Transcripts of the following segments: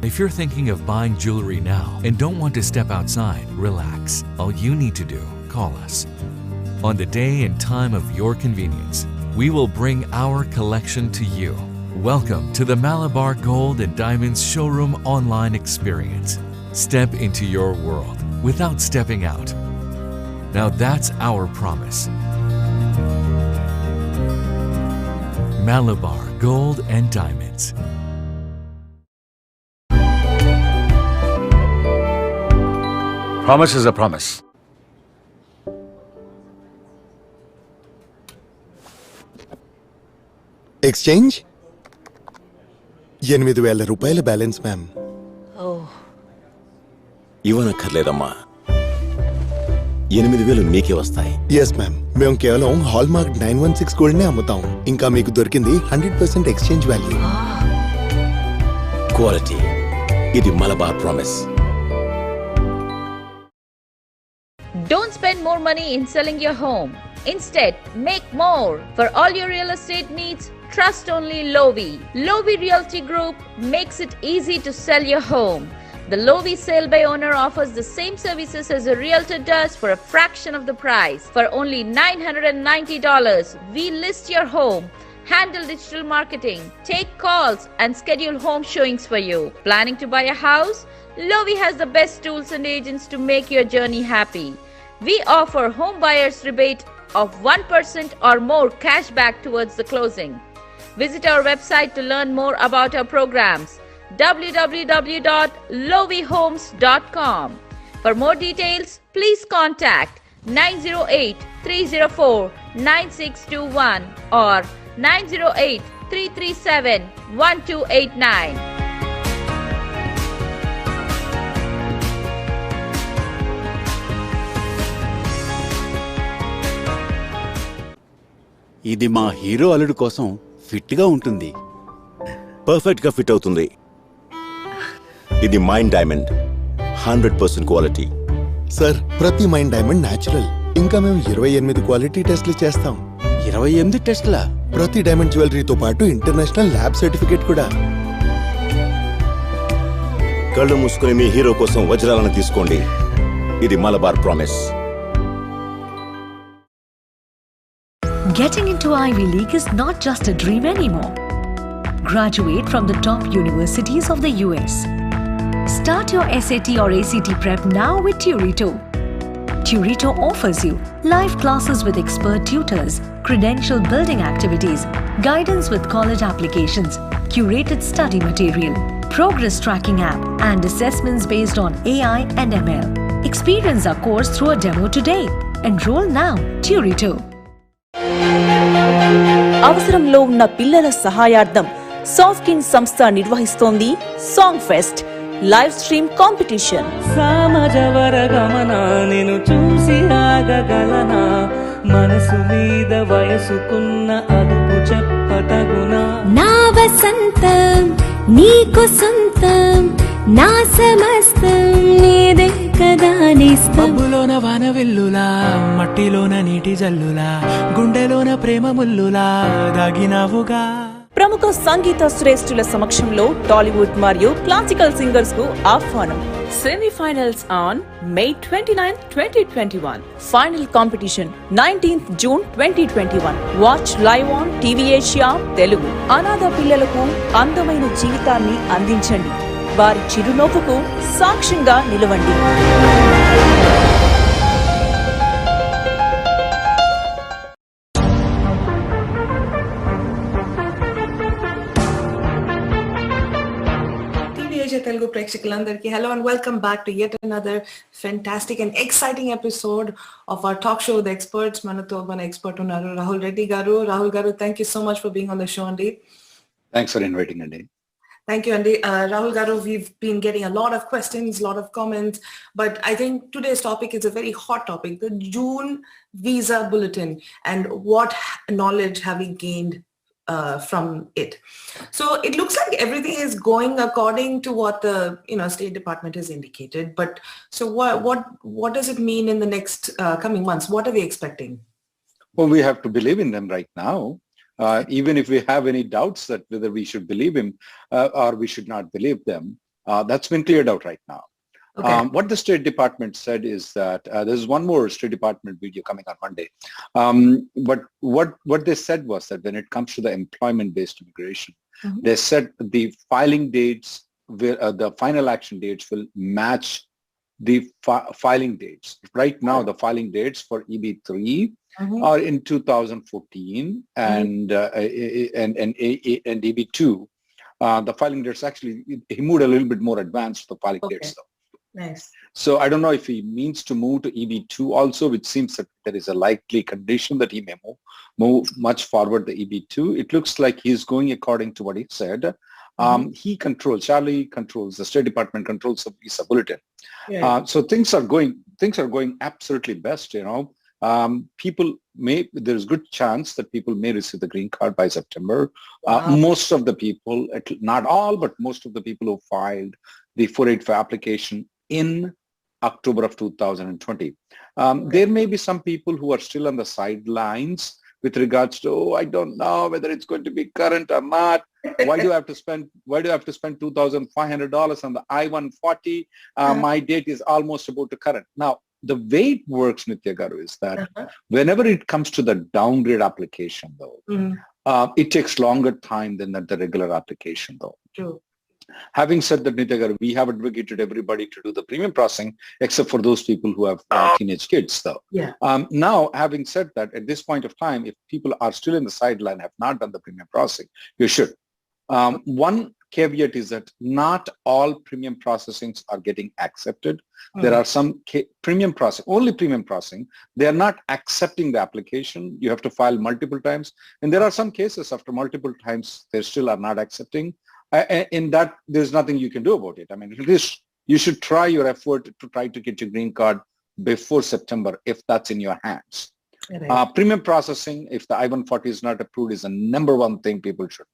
If you're thinking of buying jewelry now and don't want to step outside, relax. All you need to do, call us. On the day and time of your convenience, we will bring our collection to you. Welcome to the Malabar Gold and Diamonds Showroom online experience. Step into your world without stepping out. Now that's our promise. Malabar Gold and Diamonds. Promise is a promise. Exchange 8,000 రూపాయల balance ma'am. ఇవ్వనక్కర్లేదమ్మా, 8,000 మీకే వస్తాయి. Yes ma'am, మేము కేవలం hallmark 916 గోల్డ్నే అమ్ముతాం. ఇంకా మీకు దొరికింది 100% ఎక్స్చేంజ్ వాల్యూ. క్వాలిటీ, ఇది Malabar promise. Don't spend more money in selling your home. Instead, make more. For all your real estate needs, trust only Lovi. Lovi Realty Group makes it easy to sell your home. The Lovi Sale by Owner offers the same services as a realtor does for a fraction of the price. For only $990, we list your home, handle digital marketing, take calls and schedule home showings for you. Planning to buy a house? Lovi has the best tools and agents to make your journey happy. We offer home buyers rebate of 1% or more cash back towards the closing. Visit our website to learn more about our programs, www.lovihomes.com. For more details, please contact 908-304-9621 or 908-337-1289. ఇది మా hero అల్లుడు కోసం fit గా ఉంటుంది. Perfect గా fit అవుతుంది. ఇది mind diamond, 100% quality. Sir, ప్రతి మైండ్ డైమండ్ న్యాచురల్. ఇంకా మేము 28 క్వాలిటీ టెస్ట్లు చేస్తాం. 28 టెస్ట్లా? ప్రతి డైమండ్ జ్యువెలరీతో పాటు ఇంటర్నేషనల్ ల్యాబ్ సర్టిఫికేట్ కూడా. కళ్ళు మూసుకుని మీ హీరో కోసం వజ్రాలను తీసుకోండి. ఇది Malabar promise. Getting into Ivy League is not just a dream anymore. Graduate from the top universities of the US. Start your SAT or ACT prep now with Turito. Turito offers you live classes with expert tutors, credential building activities, guidance with college applications, curated study material, progress tracking app, and assessments based on AI and ML. Experience our course through a demo today. Enroll now. Turito. అవసరంలో ఉన్న పిల్లల సహాయార్థం సాఫ్ట్కిన్ సంస్థ నిర్వహిస్తోంది song fest live stream competition. నేను చూసి ఆగగలనా, మనసు మీద వయసుకున్న అదుపు చెప్పతగునా. నా వసంతం నీకు సొంతం, నా సమస్తం నీదే కదా నేస్తం. మబ్బులోన వాన వెల్లులా, మట్టిలోన నీటి జల్లులా, గుండెలోన ప్రేమ ముల్లులా దాగినావుగా. ప్రముఖ సంగీత శ్రేష్ఠుల సమక్షంలో టాలీవుడ్ మరియు క్లాసికల్ సింగర్స్ కు ఆహ్వానం. Semifinals on May 29, 2021. Final competition 19th June 2021. Watch live on TVASIA Telugu. అనాథ పిల్లలకు అందమైన జీవితాన్ని అందించండి. వారి చిరునవ్వుకు సాక్ష్యంగా నిలవండి. Telugu ప్రేక్షకులందరికీ hello and welcome back to yet another fantastic and exciting episode of our talk show The Experts. మనతో మన ఎక్స్పర్ట్ ఉన్నారు రాహుల్ రెడ్డి గారు. రాహుల్ గారు, thank you so much for being on the show అండి. Thanks for inviting అండి. Thank you, Andy. Rahul Garu, we've been getting a lot of questions, a lot of comments, but I think today's topic is a very hot topic, the June visa bulletin, and what knowledge have we gained from it. So it looks like everything is going according to what the State Department has indicated, but so what does it mean in the next coming months? What are we expecting? Well, we have to believe in them right now. Even if we have any doubts that whether we should believe him or we should not believe them, That's been cleared out right now. Okay. What the State Department said is that there's one more State Department video coming on Monday. But what they said was that when it comes to the employment-based immigration, they said the filing dates, the final action dates will match the filing dates. Right now, the filing dates for EB3 are in 2014 and EB2. The filing dates actually, he moved a little bit more advanced for the filing dates though. Nice. So I don't know if he means to move to EB2 also, which seems that there is a likely condition that he may move much forward the EB2. It looks like he's going according to what he said. He controls, Charlie controls, the State Department controls the visa bulletin. Yeah. So things are going absolutely best, you know. There's good chance that people may receive the green card by September. Most of the people, not all, but most of the people who filed the 485 application in October of 2020. There may be some people who are still on the sidelines with regards to, I don't know whether it's going to be current or not. Why do I have to spend $2,500 on the I-140? My date is almost about to current. Now, the way it works, Nithya Garu, is that whenever it comes to the downgrade application, though, it takes longer time than the regular application, though. True. Having said that, Nithya Garu, we have advocated everybody to do the premium processing, except for those people who have teenage kids, though. Yeah. Now, having said that, at this point of time, if people are still in the sideline, have not done the premium processing, you should. One caveat is that not all premium processings are getting accepted. There are some premium processing, only premium processing. They are not accepting the application. You have to file multiple times. And there are some cases after multiple times, they still are not accepting. In that, there's nothing you can do about it. I mean, at least you should try your effort to try to get your green card before September, if that's in your hands. Premium processing, if the I-140 is not approved, is the number one thing. People should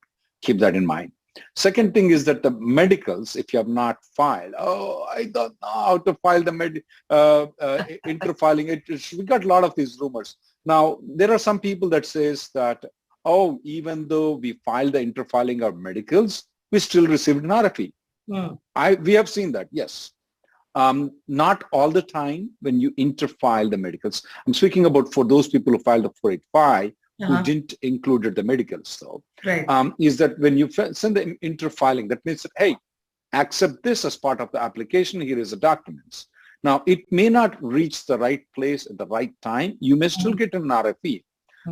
keep that in mind. Second thing is that the medicals, if you have not filed, I don't know how to file the interfiling. We got a lot of these rumors. Now, there are some people that says that, even though we filed the interfiling of medicals, we still received an RFE. We have seen that, yes. Not all the time when you interfile the medicals. I'm speaking about for those people who filed the 485, who didn't include the medicals, though. Right. Is that when you send the interfiling, that means that, hey, accept this as part of the application, here is the documents. Now, it may not reach the right place at the right time. You may still get an RFE.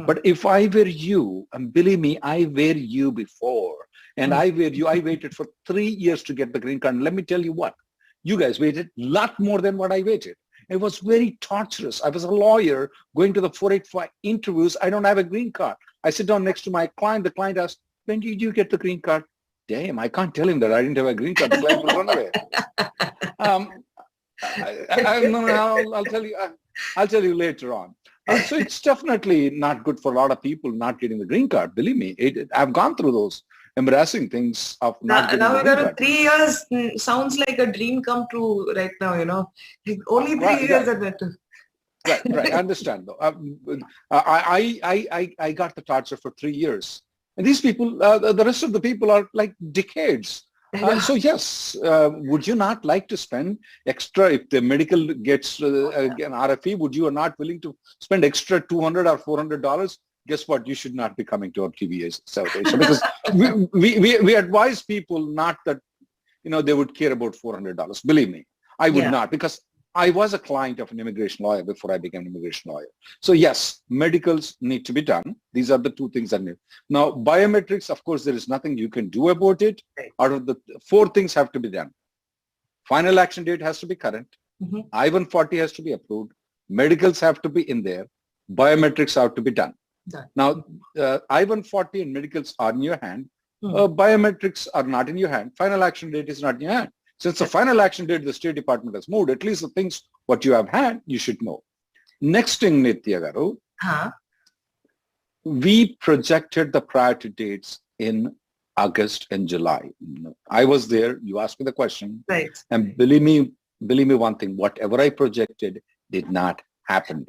But if I were you, and believe me, I were you before, and I waited for 3 years to get the green card. And let me tell you what, you guys waited a lot more than what I waited. It was very torturous. I was a lawyer going to the 485 interviews. I don't have a green card. I sit down next to my client. The client asks, when did you get the green card? Damn, I can't tell him that I didn't have a green card. The client will run away. I'll tell you later on. So it's definitely not good for a lot of people not getting the green card. Believe me, I've gone through those embarrassing things of not getting the green card. 3 years sounds like a dream come true right now, you know. Only 3 years are better. Right. I understand though. I got the torture for 3 years. And these people, the rest of the people are like decades. So yes, would you not like to spend extra if the medical gets an RFE? Would you are not willing to spend extra $200 or $400? Guess what? You should not be coming to our TVASIA celebration because we advise people not that they would care about $400. Believe me, I would not, because I was a client of an immigration lawyer before I became an immigration lawyer. So yes, medicals need to be done. These are the two things that need. Now, biometrics, of course, there is nothing you can do about it. Out of the 4 things have to be done. Final action date has to be current. I-140 has to be approved. Medicals have to be in there. Biometrics have to be done. Now, I-140 and medicals are in your hand. Biometrics are not in your hand. Final action date is not in your hand. Since the final action date, the State Department has moved, at least the things what you have had, you should know. Next thing, Nithya Garu, we projected the priority dates in August and July. I was there. You asked me the question. Right. And believe me one thing, whatever I projected did not happen.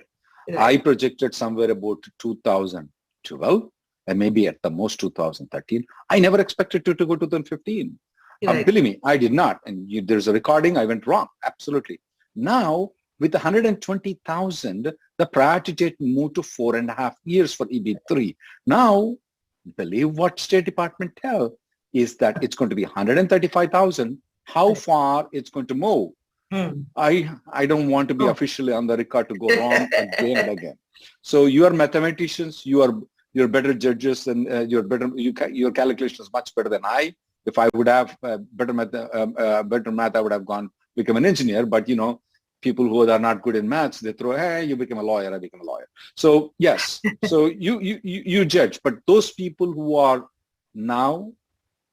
Right. I projected somewhere about 2012 and maybe at the most 2013. I never expected to go to 2015. Right. Believe me, I did not. And there's a recording, I went wrong. Absolutely. Now, with 120,000, the priority date moved to 4.5 years for EB3. Now, believe what State Department tell is that it's going to be 135,000. How far it's going to move? I don't want to be officially on the record to go wrong again and again. So you are mathematicians, you're better judges, and your calculation is much better than I. If I would have better math, I would have become an engineer. But people who are not good in maths, they throw, hey, you become a lawyer, I become a lawyer. So yes, so you judge. But those people who are now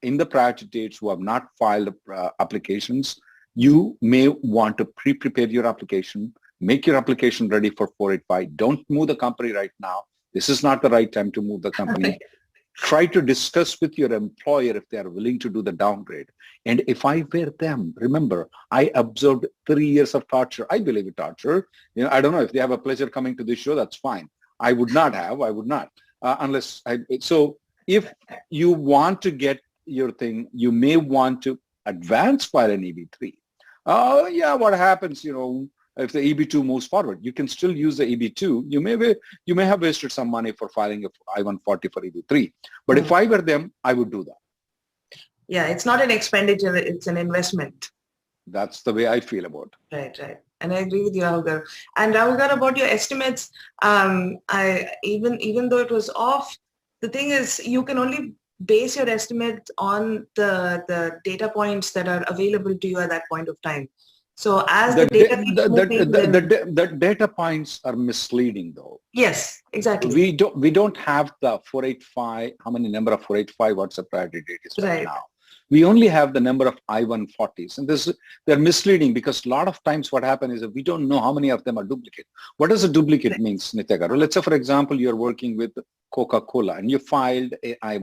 in the priority dates who have not filed applications, you may want to pre-prepare your application, make your application ready for 485. Don't move the company right now. This is not the right time to move the company. Try to discuss with your employer if they are willing to do the downgrade. And if I were them, remember, I observed 3 years of torture. I believe in torture. I don't know if they have a pleasure coming to this show, that's fine. I would not. So if you want to get your thing, you may want to advance file an EB3. What happens, if the EB2 moves forward, you can still use the EB2. You may have wasted some money for filing I-140 for EB3. But if I were them, I would do that. Yeah, it's not an expenditure, it's an investment. That's the way I feel about it. Right. And I agree with you, Rahul Garu. And Rahul Garu, about your estimates, even though it was off, the thing is you can only base your estimate on the data points that are available to you at that point of time. So as the data points are misleading though. Yes, exactly. We don't have the 485, how many number of 485, what's the priority date is right now. We only have the number of I-140s, and they're misleading because a lot of times what happens is that we don't know how many of them are duplicate. What does a duplicate means, Nithya Garu? Let's say, for example, you're working with Coca-Cola and you filed a I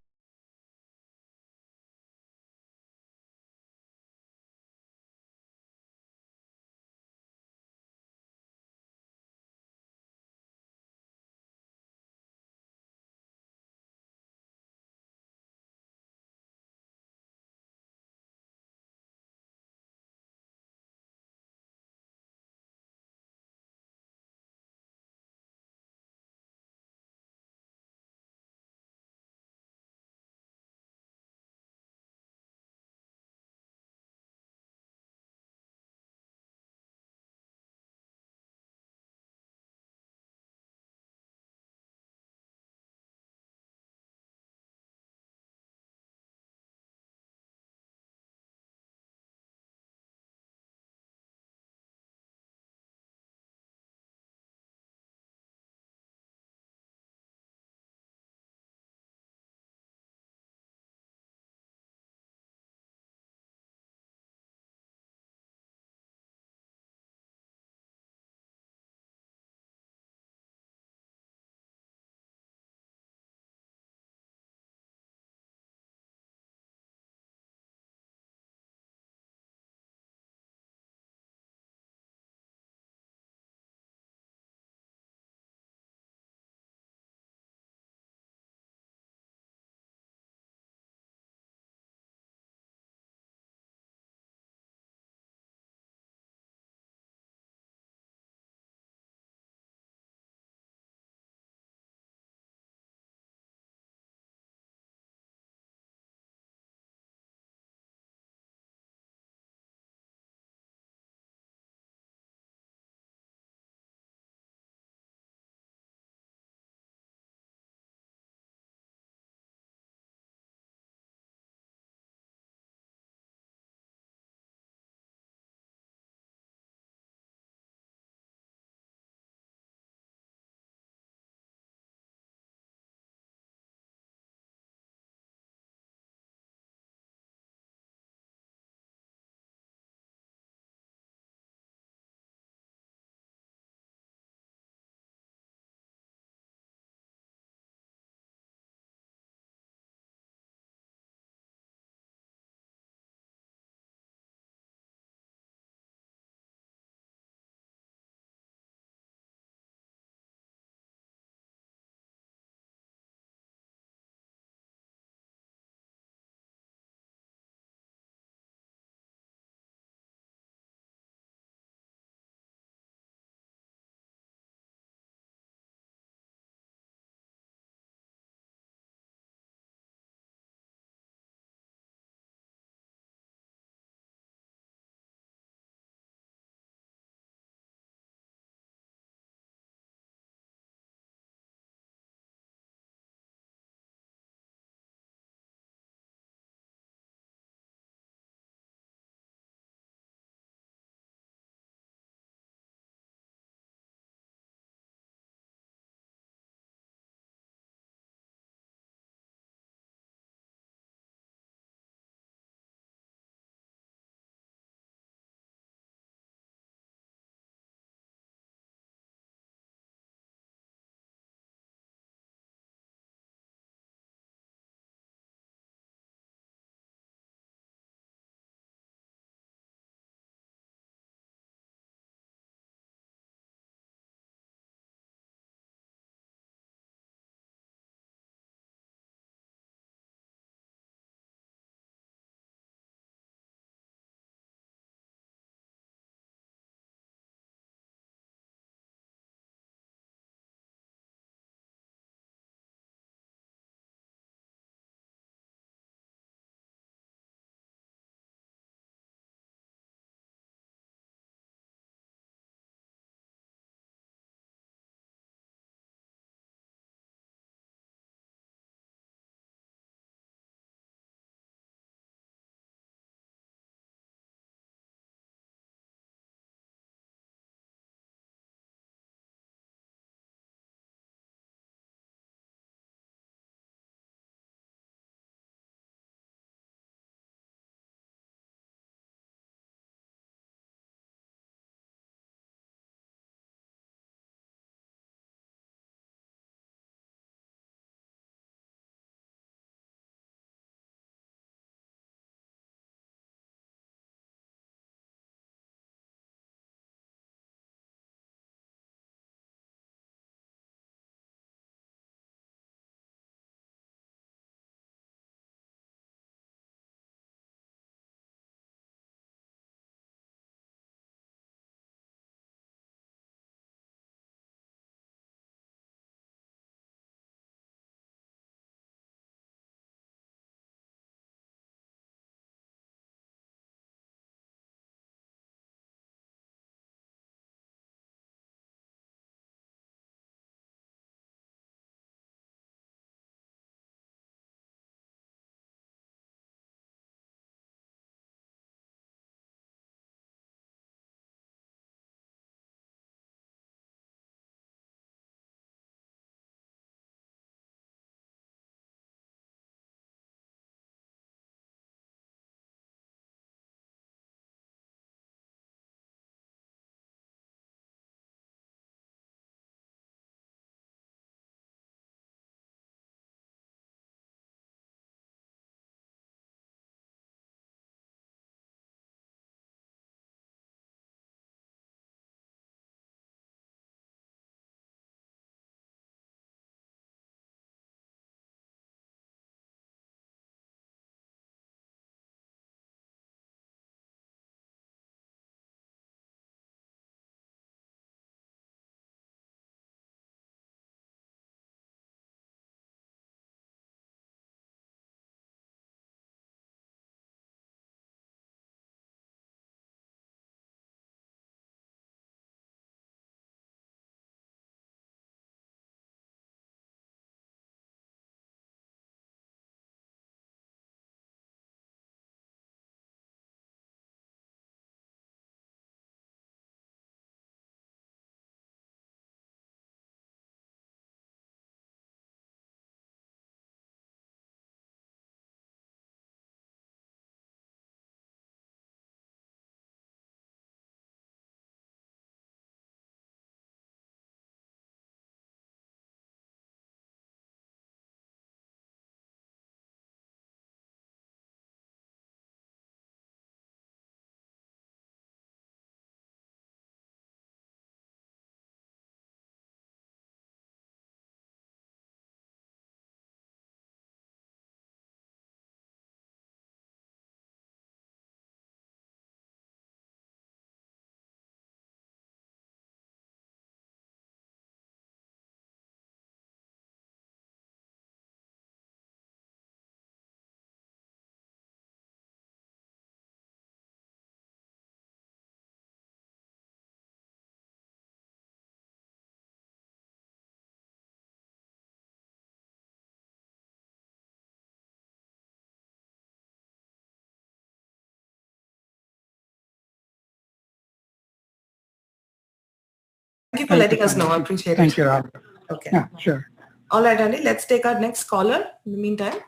you for letting us know. I appreciate it. Thank you, Rahul. Okay. Yeah, sure. All right, Andy, let's take our next caller in the meantime.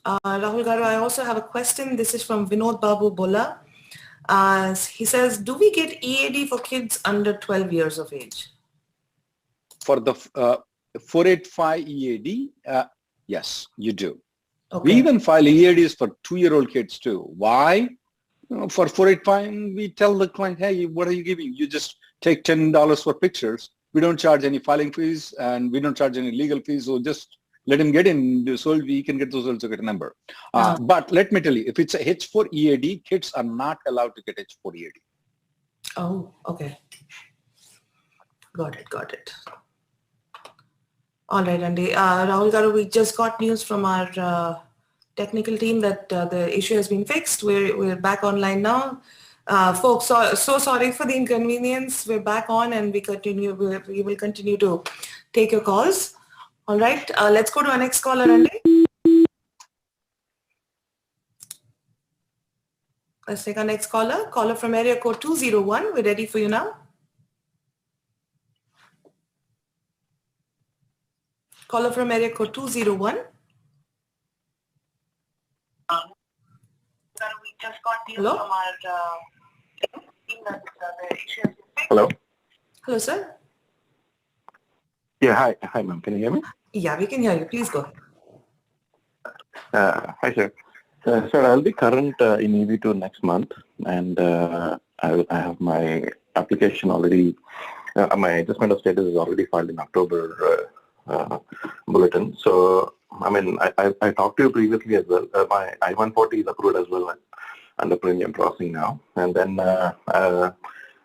Rahul Garu, I also have a question. This is from Vinod Babu Bola. He says, do we get EAD for kids under 12 years of age? For the 485 EAD, yes, you do. Okay. We even file EADs for 2-year-old kids too. Why? For 485, we tell the client, hey, what are you giving? You just take $10 for pictures. We don't charge any filing fees and we don't charge any legal fees. So just let him get in so we can get those also get a number. But let me tell you, if it's a H4 EAD, kids are not allowed to get H4 EAD. Oh, okay. Got it. All right, Andy. Rahul Garu, we just got news from our technical team that the issue has been fixed. We're back online now. Folks, so sorry for the inconvenience. We're back on and we will continue to take your calls. All right, let's go to our next caller, Andy. Let's take our next caller. Caller from area code 201. We're ready for you now. Caller from area code 201. Hello? Hello? Hello, sir. Yeah, hi, ma'am. Can you hear me? Yeah, we can hear you. Please go ahead. Hi, sir. Sir, I'll be current in EB2 next month, and I have my application already. My adjustment of status is already filed in October bulletin. So, I mean, I talked to you previously as well. My I-140 is approved as well under premium processing now, and then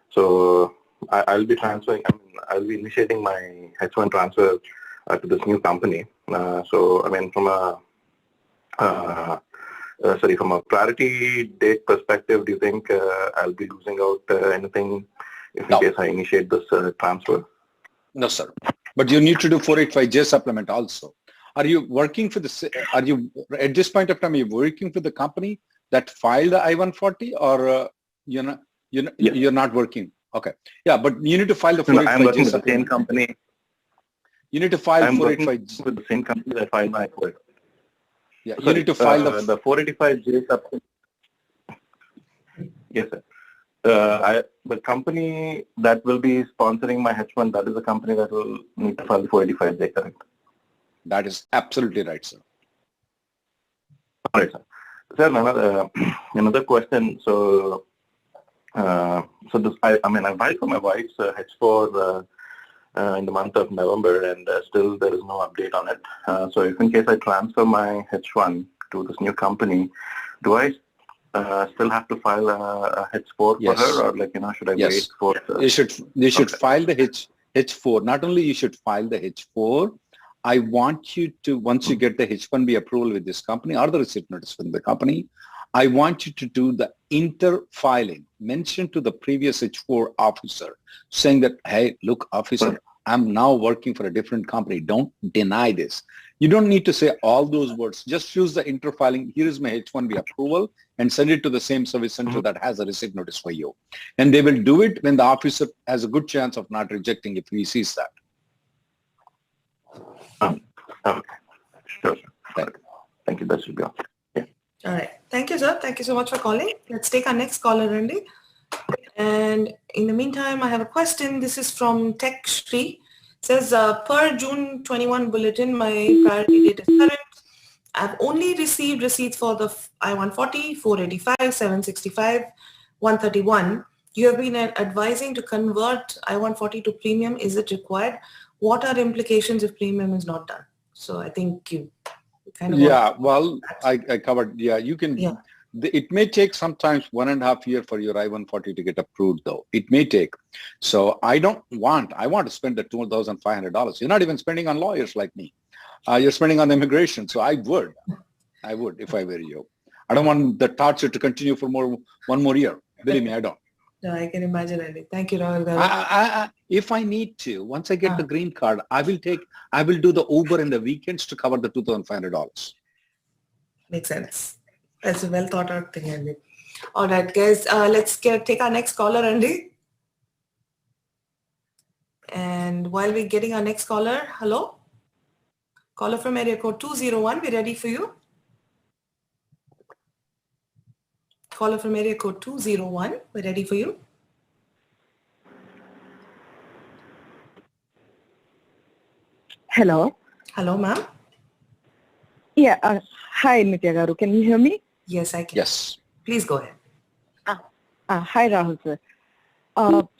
so I'll be transferring. I mean, I'll be initiating my H1 transfer to this new company. So, I mean, from a priority date perspective, do you think I'll be losing out anything if in case I initiate this transfer? No, sir. But you need to do 485J supplement also. Are you working for at this point of time, are you working for the company that filed the I-140 or you're not working? Okay. Yeah, but you need to file the 485J I'm working with supplement. the same company. You need to file 485J. With the same company that filed my I-485. Yeah, you need to file the 485J supplement. Yes, sir. The company that will be sponsoring my H1, that is the company that will need to file the 485J, correct? That is absolutely right, sir. All right, sir. Sir, another question. So, I filed for my wife's H4 in the month of November, and still there is no update on it. So, if in case I transfer my H1 to this new company, do I still have to file a H4 for her, or should I wait for? You should file the H4. Not only you should file the H4. I want you to, once you get the H1B approval with this company or the receipt notice from the company, I want you to do the interfiling, mention to the previous H4 officer, saying that, hey, look, officer, I'm now working for a different company. Don't deny this. You don't need to say all those words. Just use the interfiling. Here is my H1B approval and send it to the same service center that has a receipt notice for you. And they will do it when the officer has a good chance of not rejecting if he sees that. Okay. Sure, sir. Thank you. That should be all. Yeah. All right. Thank you, sir. Thank you so much for calling. Let's take our next caller, Randy. And in the meantime, I have a question. This is from Tech Shri. It says, per June 21 bulletin, my priority date is current. I've only received receipts for the I-140, 485, 765, 131. You have been advising to convert I-140 to premium. Is it required? What are implications if premium is not done? So I think you kind of... Yeah, well, I covered. Yeah, you can... Yeah. It may take sometimes 1.5 years for your I-140 to get approved, though. It may take. So I want to spend the $2,500. You're not even spending on lawyers like me. You're spending on immigration. So I would if I were you. I don't want the torture to continue for one more year. Believe me, I don't. No, I can imagine, Andy. Thank you, Rahul. If I need to, once I get the green card, I will do the Uber in the weekends to cover the $2,500. Makes sense. That's a well thought out thing, Andy. All right, guys, let's take our next caller, Andy. And while we're getting our next caller, hello? Caller from area code 201, we're ready for you. Caller from area code 201, we're ready for you. Hello. Hello, ma'am. Yeah. Hi, Nitya Garu. Can you hear me? Yes, I can. Yes. Please go ahead. Hi, Rahul sir.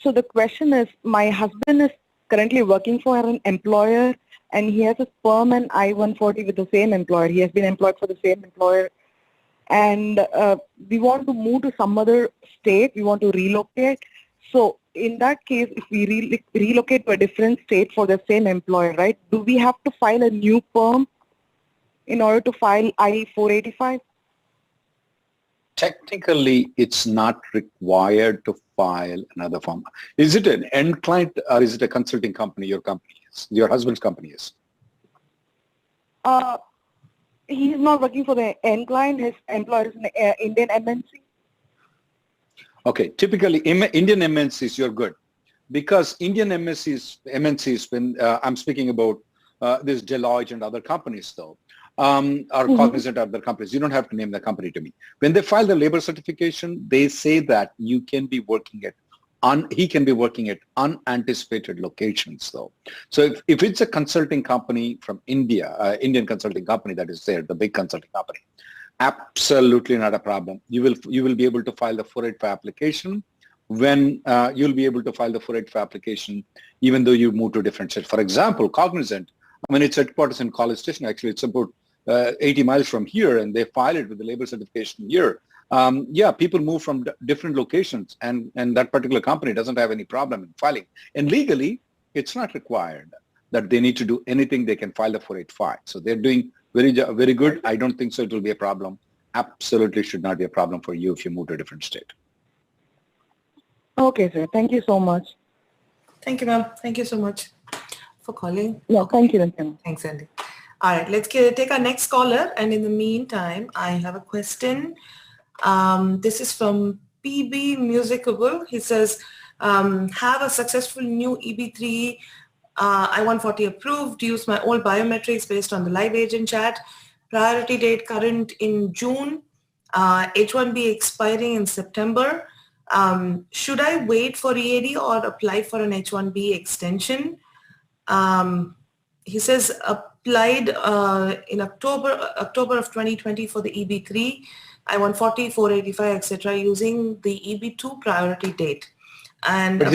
So the question is, my husband is currently working for an employer and he has a PERM and I-140 with the same employer. He has been employed for the same employer. And we want to move to some other state. We want to relocate. So in that case, if we relocate to a different state for the same employer, right, do we have to file a new PERM in order to file I-485? Technically, it's not required to file another form. Is it an end client or is it a consulting company your company is? Your husband's company is? He's not working for the end client. His employer is an Indian MNC. Okay, typically Indian MNCs, you're good. Because Indian MNCs when I'm speaking about this Deloitte and other companies though, are cognizant of other companies. You don't have to name the company to me. When they file the labor certification, they say that you can be working at he can be working at unanticipated locations though. So if it's a consulting company from India, Indian consulting company that is there, the big consulting company, absolutely not a problem. You will be able to file the 485 application when you'll be able to file the 485 application even though you move to a different state. For example, Cognizant, I mean, its headquarters in College Station, actually, it's about 80 miles from here, and they file it with the labor certification here. Yeah, people move from different locations, and that particular company doesn't have any problem in filing. And legally, it's not required that they need to do anything. They can file the 485. So they're doing very good. I don't think so it will be a problem. Absolutely should not be a problem for you if you move to a different state. Okay, sir. Thank you so much. Thank you, ma'am. Thank you so much for calling. Yeah, thank you. Thanks, Andy. All right, let's take our next caller. And in the meantime, I have a question. This is from PB Musicable. He says, have a successful new EB3 I-140 approved, use my old biometrics based on the live agent chat, priority date current in June, H1B expiring in September. Should I wait for EAD or apply for an H1B extension? He says applied in October of 2020 for the EB3, I-140, 485, etc. using the EB2 priority date. And but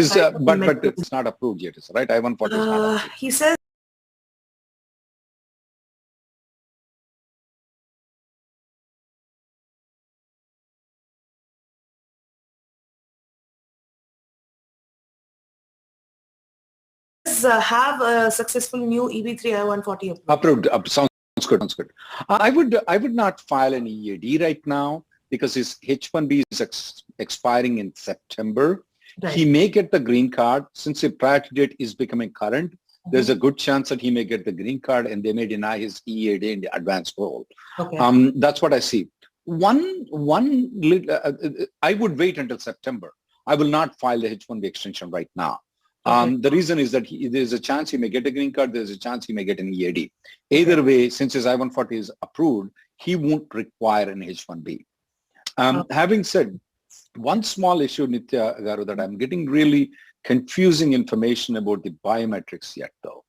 it's not approved yet, right? I-140 is not approved. He says have a successful new EB3 I-140 approved. Sounds good. I would not file an EAD right now because his H1B is expiring in September. Right. He may get the green card since the priority date is becoming current. There's a good chance that he may get the green card and they may deny his EAD in the advanced role. Okay. That's what I see. I would wait until September. I will not file the H1B extension right now. Okay. The reason is that there's a chance he may get a green card. There's a chance he may get an EAD. Either way, since his I-140 is approved, he won't require an H1B. Having said, one small issue, Nitya Garu, that I'm getting really confusing information about the biometrics yet, though.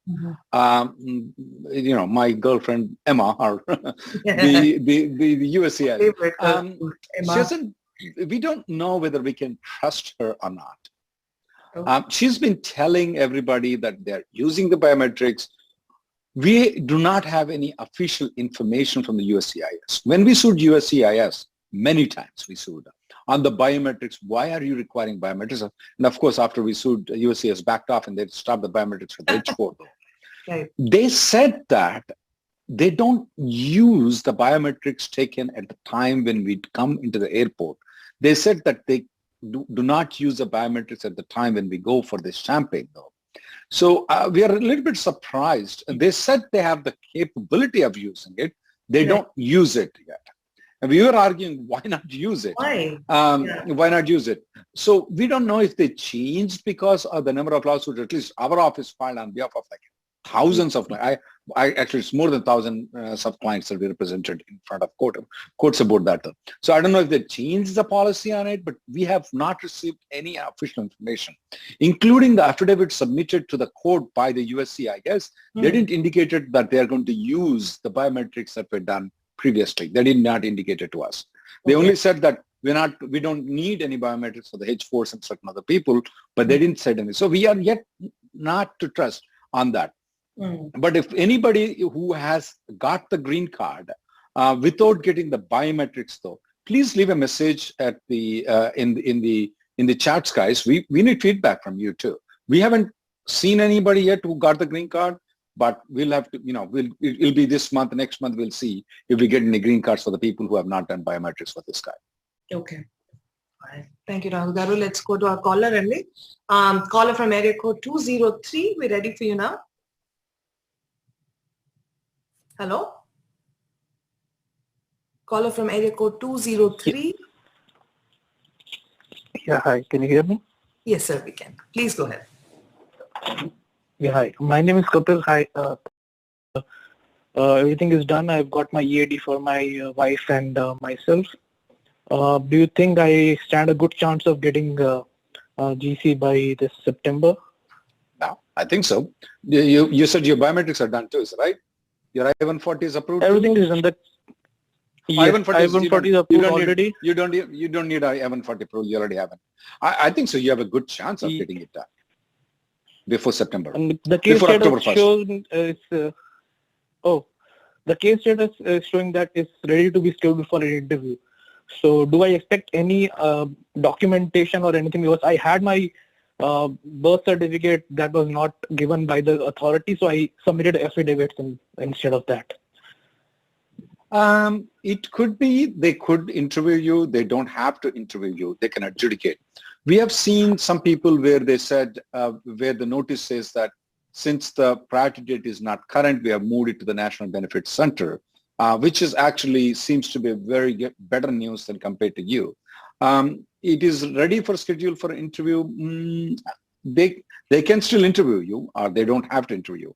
You know, my girlfriend Emma, or the USCIS, she doesn't. We don't know whether we can trust her or not. She's been telling everybody that they're using the biometrics. We do not have any official information from the USCIS. When we sued USCIS, many times we sued on the biometrics. Why are you requiring biometrics? And of course, after we sued, USCIS backed off and they stopped the biometrics for the H4. Right. They said that they don't use the biometrics taken at the time when we come into the airport. They said that they do not use the biometrics at the time when we go for this stamping, though. So we are a little bit surprised. They said they have the capability of using it. They don't use it yet. And we were arguing, why not use it? Why? Why not use it? So we don't know if they changed because of the number of lawsuits. At least our office filed on behalf of like thousands of, I actually, it's more than 1,000 sub-clients that we represented in front of courts about that. So I don't know if they changed the policy on it, but we have not received any official information, including the affidavit submitted to the court by the USC, I guess. They didn't indicate that they are going to use the biometrics that were done previously. They did not indicate it to us. They only said that we don't need any biometrics for the H4s and certain other people, but they didn't say anything. So we are yet not to trust on that. But if anybody who has got the green card without getting the biometrics though, please leave a message at the in the chats, guys. We need feedback from you too. We haven't seen anybody yet who got the green card, but we'll have to, it'll be this month, next month we'll see if we get any green cards for the people who have not done biometrics for this guy. Okay. All right. Thank you, Rahul Garu. Let's go to our caller, Randy. Caller from area code 203. We're ready for you now. Hello? Caller from area code 203. Yeah, hi. Can you hear me? Yes, sir, we can. Please go ahead. Yeah, hi. My name is Kapil. Hi. Everything is done. I've got my EAD for my wife and myself. Do you think I stand a good chance of getting GC by this September? No, I think so. You said your biometrics are done too, right? Your I-140 is approved? Everything is in the... Yes, I-140 is approved already. You don't need I-140 approval. You already have it. I think so. You have a good chance of getting it done before September. And the case status shows the case status is showing that it's ready to be scheduled for an interview. So do I expect any documentation or anything? Because I had my birth certificate that was not given by the authority, so I submitted affidavits instead of that. It could be they could interview you. They don't have to interview you. They can adjudicate. We have seen some people where they said, where the notice says that since the priority date is not current, we have moved it to the National Benefits Center, which is actually seems to be a very better news than compared to you. It is ready for schedule for interview. They can still interview you, or they don't have to interview.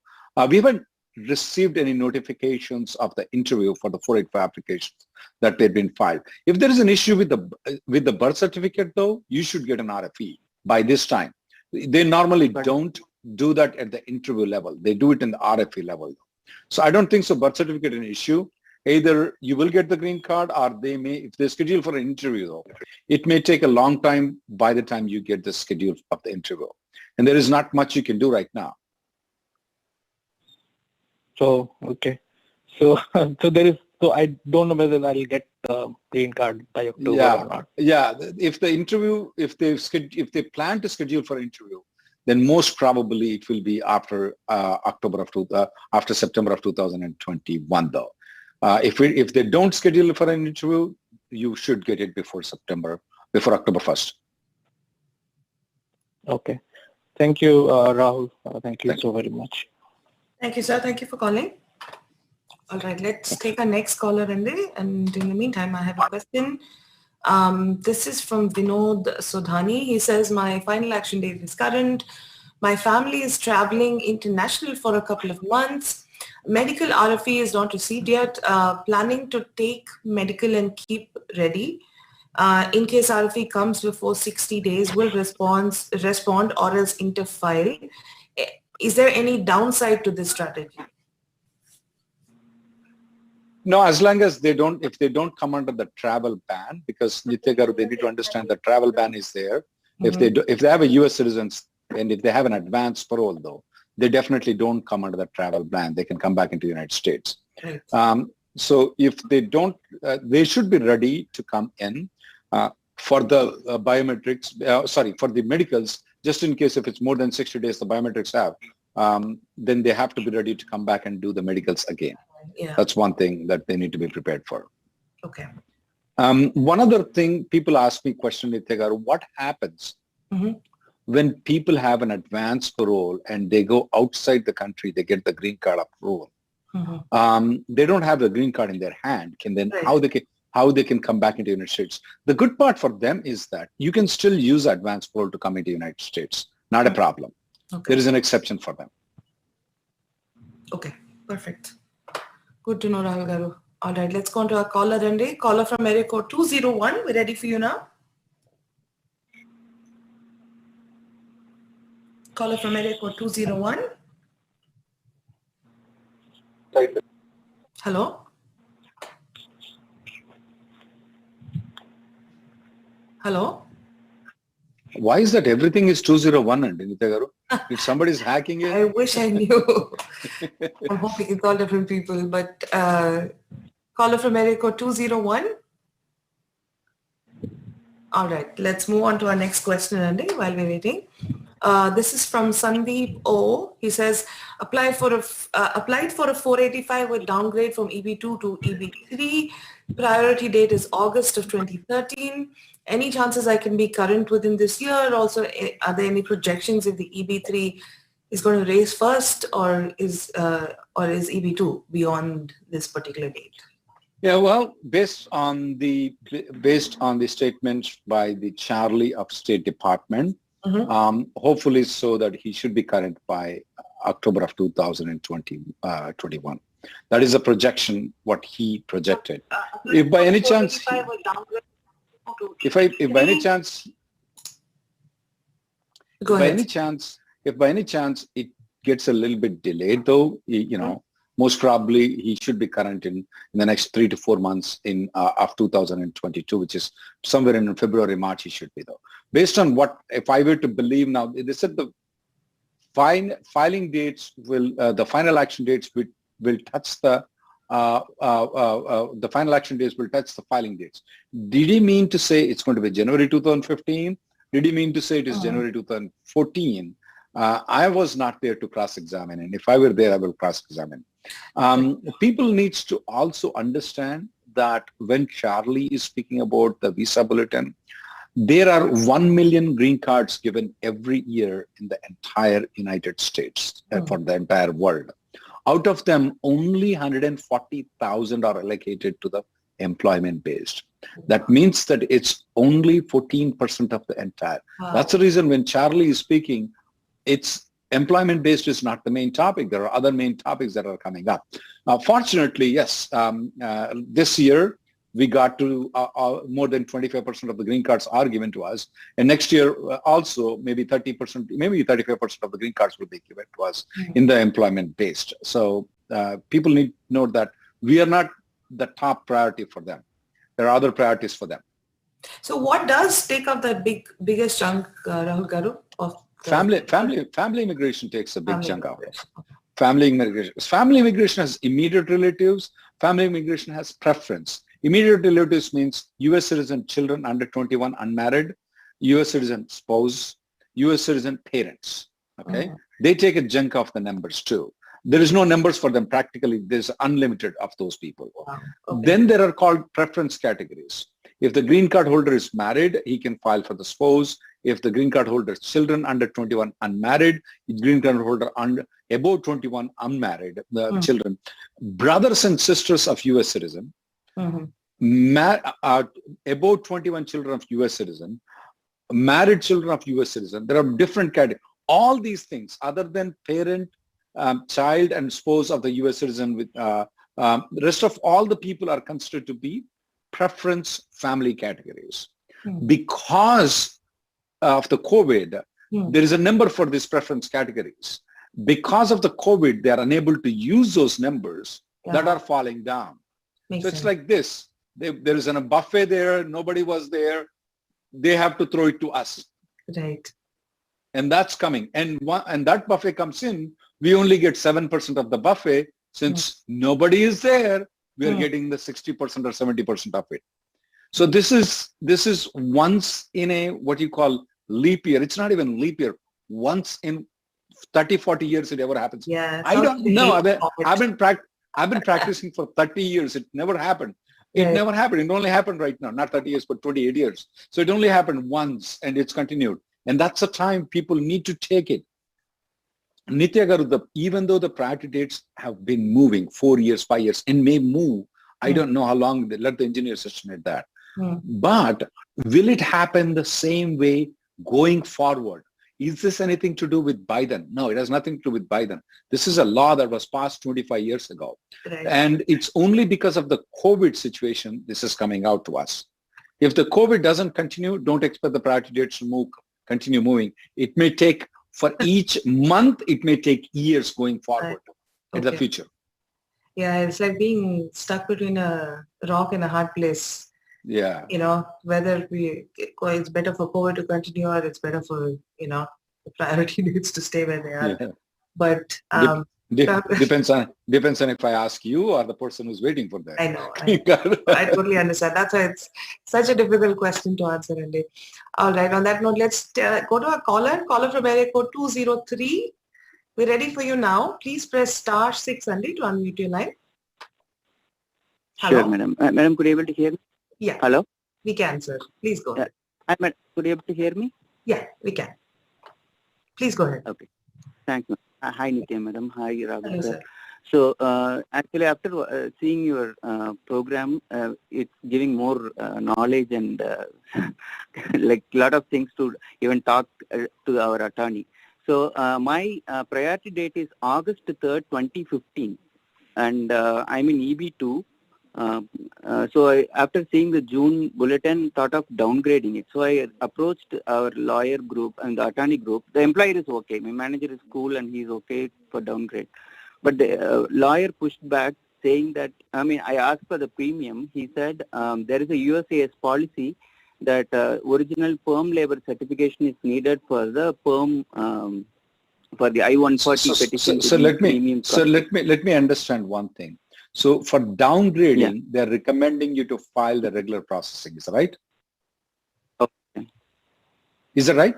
We haven't received any notifications of the interview for the 485 applications that they've been filed. If there is an issue with the birth certificate, though, you should get an RFE by this time. They normally don't do that at the interview level. They do it in the RFE level. So I don't think so. Birth certificate is an issue. Either you will get the green card, or they may, if they schedule for an interview, though, it may take a long time by the time you get the schedule of the interview. And there is not much you can do right now. So, okay. So, so I don't know whether I'll get the green card by October or not. Yeah. If the interview, if they plan to schedule for interview, then most probably it will be after after September of 2021, though. If they don't schedule for an interview, you should get it before October 1st. Okay. Thank you, Rahul. Thank you so very much. Thank you, sir. Thank you for calling. All right, let's take our next caller, Randy. And in the meantime, I have a question. This is from Vinod Sodhani. He says, my final action date is current. My family is traveling international for a couple of months. Medical RFE is not received yet. Planning to take medical and keep ready. In case RFE comes before 60 days, will respond or else interfile. Is there any downside to this strategy? No, as long as if they don't come under the travel ban, because Nitya Garu, they need to understand the travel ban is there. Mm-hmm. If they have a U.S. citizens and if they have an advance parole, though, they definitely don't come under the travel ban. They can come back into the United States. Right. So if they don't, they should be ready to come in for the biometrics, for the medicals, just in case if it's more than 60 days the biometrics have, then they have to be ready to come back and do the medicals again. Yeah. That's one thing that they need to be prepared for. Okay. One other thing, people ask me question, what happens when people have an advance parole and they go outside the country, they get the green card approval. They don't have the green card in their hand. How how they can come back into United States. The good part for them is that you can still use advance parole to come into United States. Not a problem. Okay. There is an exception for them. Okay, perfect. Good to know, Rahul Garu. All right, let's go on to our caller, Randy. Caller from area code 201. We're ready for you now. Caller from area code 201. Hello? Hello? Why is that everything is 201 and Nitya Garu? If somebody's hacking it? I wish I knew. I'm hoping it's all different people, but caller from area code 201. All right, let's move on to our next question, Andy, while we're waiting. This is from Sandeep O. He says, applied for a 485 with downgrade from EB2 to EB3. Priority date is August of 2013. Any chances I can be current within this year? Also, are there any projections if the EB3 is going to raise first, or is EB2 beyond this particular date? Yeah, well, based on the statements by the Charlie of State Department, hopefully so that he should be current by October of 2021. That is a projection, what he projected. If by any chance, if by any chance it gets a little bit delayed, though, you know, most probably he should be current in the next 3 to 4 months of 2022, which is somewhere in February, March he should be, though. Based on what, if I were to believe now, they said the filing dates will, the final action dates will touch the final action dates will touch the filing dates. Did he mean to say it's going to be January 2015? Did he mean to say it is January 2014? I was not there to cross-examine, and if I were there, I will cross-examine. People needs to also understand that when Charlie is speaking about the visa bulletin, there are 1 million green cards given every year in the entire United States for the entire world. Out of them, only 140,000 are allocated to the employment-based. That means that it's only 14% of the entire. That's the reason when Charlie is speaking, it's employment-based is not the main topic. There are other main topics that are coming up. Fortunately, yes, this year we got to more than 25% of the green cards are given to us. And next year also maybe 30%, maybe 35% of the green cards will be given to us in the employment-based. So people need to know that we are not the top priority for them. There are other priorities for them. So what does take up the biggest chunk, Rahul Garu, of family immigration takes a big chunk out. Family immigration has immediate relatives. Family immigration has preference. Immediate relatives means U.S. citizen children under 21 unmarried, U.S. citizen spouse, U.S. citizen parents. Okay, they take a chunk of the numbers too. There is no numbers for them practically. There's unlimited of those people. Then there are called preference categories. If the green card holder is married, he can file for the spouse. If the green card holder is children under 21 unmarried, green card holder above 21 unmarried, the children, brothers and sisters of U.S. citizen, above 21 children of U.S. citizen, married children of U.S. citizen. There are different categories. All these things, other than parent, child, and spouse of the U.S. citizen, with the rest of all the people are considered to be preference family categories. Because of the COVID, there is a number for these preference categories. Because of the COVID, they are unable to use those numbers that are falling down. So it's like this. There is a buffet there. Nobody was there. They have to throw it to us. Right. And that's coming. And that buffet comes in. We only get 7% of the buffet. Since nobody is there, we are getting the 60% or 70% of it. So this is once in a what you call leap year. It's not even leap year. Once in 30, 40 years it ever happens. Yeah. I don't know. I've been practicing for 30 years. It never happened. It never happened. It only happened right now. Not 30 years, but 28 years. So it only happened once and it's continued. And that's the time people need to take it. Nitya Garu, even though the priority dates have been moving 4 years, 5 years, and may move I don't know how long, let the engineers estimate that. But will it happen the same way going forward? Is this anything to do with Biden? No, it has nothing to do with Biden. This is a law that was passed 25 years ago. Right. And it's only because of the COVID situation this is coming out to us. If the COVID doesn't continue, don't expect the priority dates to continue moving. It may take, for each month, it may take years going forward in the future. Yeah, it's like being stuck between a rock and a hard place. Yeah. You know, whether it's better for COVID to continue or it's better for, you know, the priority dates to stay where they are. Yeah. But depends on if I ask you or the person who's waiting for that. I know. I totally understand. That's why it's such a difficult question to answer, Andy. All right. On that note, let's go to our caller from area code 203. We're ready for you now. Please press *6, Andy, to unmute your line. Hello? Sure, madam. Madam, could you able to hear me? Yeah. Hello? We can, sir. Please go ahead. Could you able to hear me? Yeah, we can. Please go ahead. Okay. Thanks. Hi, Nitya, madam. Hi, Rahul. Hello, sir. So, actually, after seeing your program, it's giving more knowledge and like a lot of things to even talk to our attorney. So, my priority date is August 3rd, 2015. And I'm in EB2. So after seeing the June bulletin, thought of downgrading it. So I approached our lawyer group and the attorney group. The employer is okay. My manager is cool and he's okay for downgrade. But the lawyer pushed back saying that, I mean, I asked for the premium. He said there is a USAS policy that original PERM labor certification is needed for the PERM, for the I-140 petition. So let me understand one thing. So for downgrading, they're recommending you to file the regular processing. Is that right? Okay. Is that right?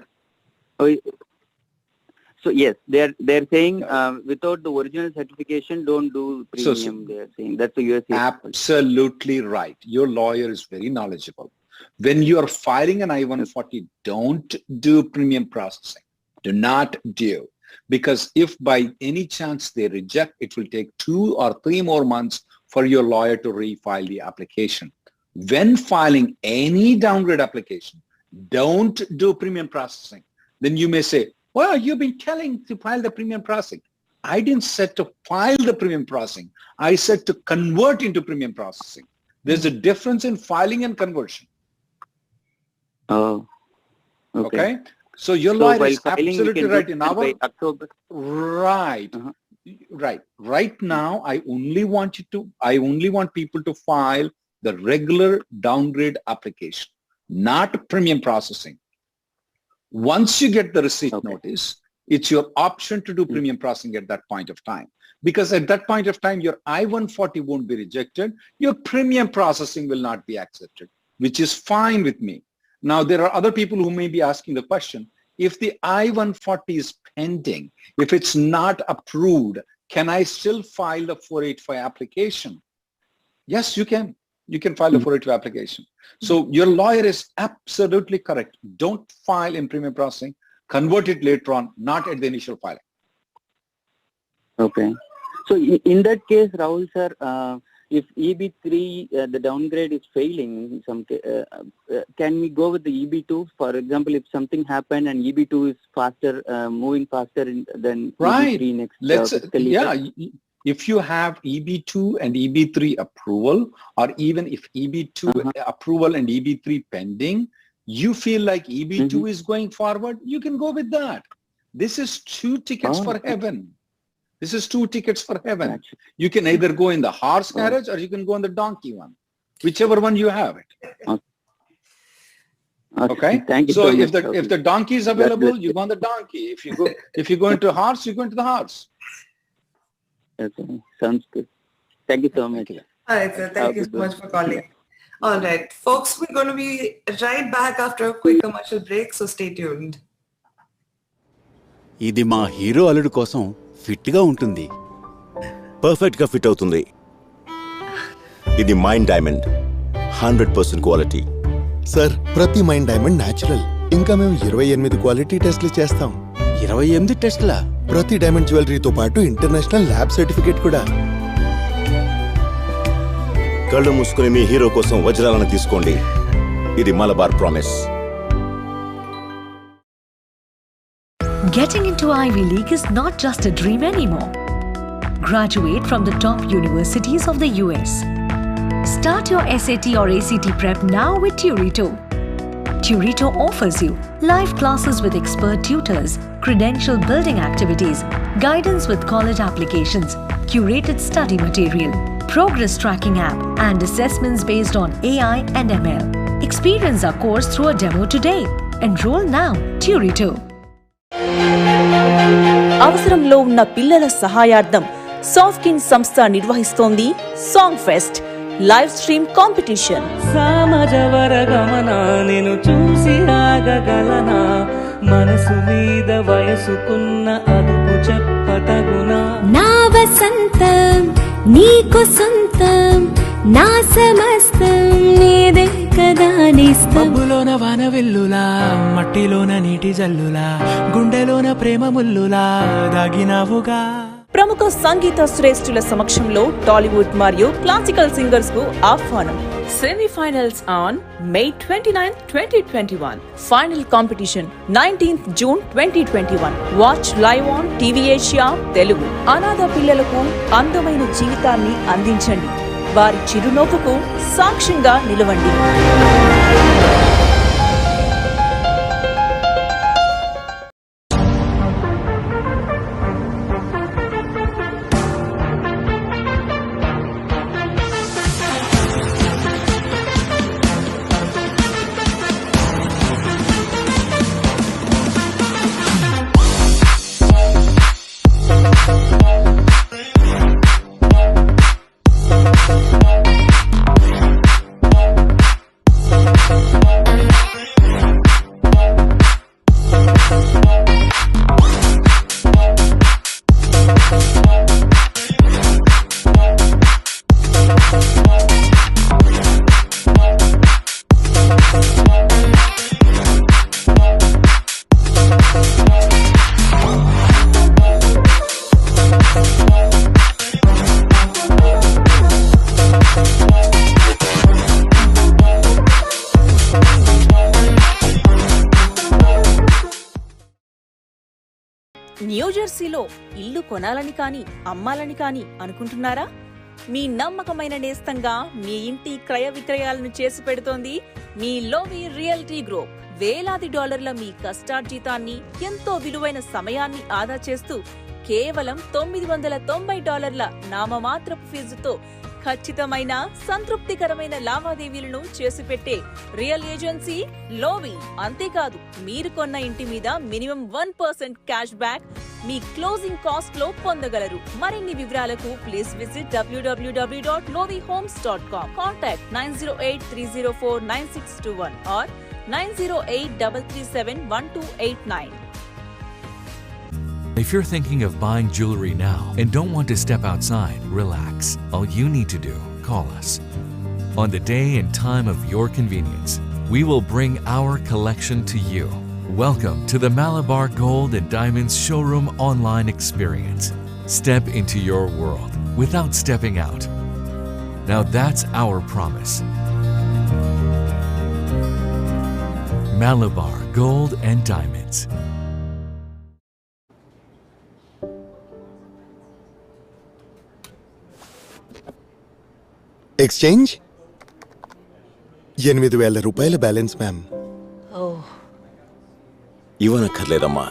So yes, they're saying without the original certification, don't do premium. They're saying that's the USA. Absolutely right. Your lawyer is very knowledgeable. When you are filing an I-140, don't do premium processing. Do not do. Because if by any chance they reject, it will take 2 or 3 more months for your lawyer to refile the application. When filing any downgrade application, don't do premium processing. Then you may say, well, you've been telling to file the premium processing. I didn't set to file the premium processing. I said to convert into premium processing. There's a difference in filing and conversion. Oh, okay. So your lawyer is absolutely right. In our October. Right. Right. Right now, I only want people to file the regular downgrade application, not premium processing. Once you get the receipt notice, it's your option to do premium processing at that point of time. Because at that point of time, your I-140 won't be rejected. Your premium processing will not be accepted, which is fine with me. Now, there are other people who may be asking the question, if the I-140 is pending, if it's not approved, can I still file the 485 application? Yes, you can. You can file the 485 application. So your lawyer is absolutely correct. Don't file in premium processing. Convert it later on, not at the initial filing. Okay. So in that case, Rahul sir, if EB3, the downgrade is failing, can we go with the EB2? For example, if something happened and EB2 is faster, moving faster than EB3 next if you have EB2 and EB3 approval, or even if EB2 approval and EB3 pending, you feel like EB2 is going forward, you can go with that. This is 2 tickets for heaven. This is 2 tickets for heaven. You can either go in the horse carriage or you can go on the donkey one, whichever one you have it. Okay. Thank you. So if the donkey is available, you go on the donkey. If you go into horse, you go into the horse. Okay. Sounds good. Thank you so much. All right, sir. Thank you so much for calling. All right, folks, we're going to be right back after a quick commercial break, so stay tuned. ఇది మా hero అల్లుడు కోసం fit గా ఉంటుంది. Perfect గా fit అవుతుంది. ఇది mind diamond 100% quality. Sir, ప్రతి మైండ్ డైమండ్ న్యాచురల్. ఇంకా మేము 28 క్వాలిటీ టెస్ట్లు చేస్తాం. 28 టెస్ట్లా? ప్రతి డైమండ్ జ్యువెలరీతో పాటు ఇంటర్నేషనల్ ల్యాబ్ సర్టిఫికేట్ కూడా. కళ్ళు మూసుకుని మీ హీరో కోసం వజ్రాలను తీసుకోండి. ఇది Malabar promise. Getting into Ivy League is not just a dream anymore. Graduate from the top universities of the US. Start your SAT or ACT prep now with Turito. Turito offers you live classes with expert tutors, credential building activities, guidance with college applications, curated study material, progress tracking app, and assessments based on AI and ML. Experience our course through a demo today. Enroll now. Turito. అవసరంలో ఉన్న పిల్లల సహాయార్థం సాఫ్ట్కిన్ సంస్థ నిర్వహిస్తోంది song fest live stream competition. Samajavara Gamana నేను చూసి ఆగగలనా, మనసు మీద వయసుకున్న అదుపు చెప్పతగునా. నా వసంతం నీకు సొంతం, నా సమస్తం నీదే కదా నేస్తం. మబ్బులోన వాన వెల్లులా, మట్టిలోన నీటి జల్లులా, గుండెలోన ప్రేమ ముల్లులా దాగినావుగా. ప్రముఖ సంగీత శ్రేష్ఠుల సమక్షంలో టాలీవుడ్ మరియు క్లాసికల్ సింగర్స్ కు ఆహ్వానం. Semifinals on May 29, 2021. Final competition 19th June 2021. Watch live on TVASIA Telugu. అనాథ పిల్లలకు అందమైన జీవితాన్ని అందించండి. వారి చిరునవ్వుకు సాక్ష్యంగా నిలవండి. న్యూజెర్సీలో ఇల్లు కొనాలని కానీ అమ్మాలని కానీ అనుకుంటున్నారా? మీ నమ్మకమైన నేస్తంగా మీ ఇంటి క్రయ విక్రయాలను చేసి పెడుతోంది మీ లోవి రియల్టీ గ్రూప్. వేలాది డాలర్ల మీ కష్టార్జితాన్ని, ఎంతో విలువైన సమయాన్ని ఆదా చేస్తూ కేవలం $990 నామమాత్రపు ఫీజుతో ఖచ్చితమైన సంతృప్తికరమైన లావాదేవీలను చేసి పెట్టే రియల్ ఏజెన్సీ లోవి. అంతేకాదు, మీరు కొన్న ఇంటి మీద మినిమం 1% క్యాష్ బ్యాక్ మీ క్లోజింగ్ కాస్ట్ లో పొందగలరు. మరిన్ని వివరాలకు please visit www.lovihomes.com. Contact 9083049621 or 9083371289. If you're thinking of buying jewelry now and don't want to step outside, relax. All you need to do, call us. On the day and time of your convenience, we will bring our collection to you. Welcome to the Malabar Gold and Diamonds Showroom online experience. Step into your world without stepping out. Now that's our promise. Malabar Gold and Diamonds. Exchange ₹8,000 balance ma'am. ఇవ్వనక్కర్లేదమ్మా,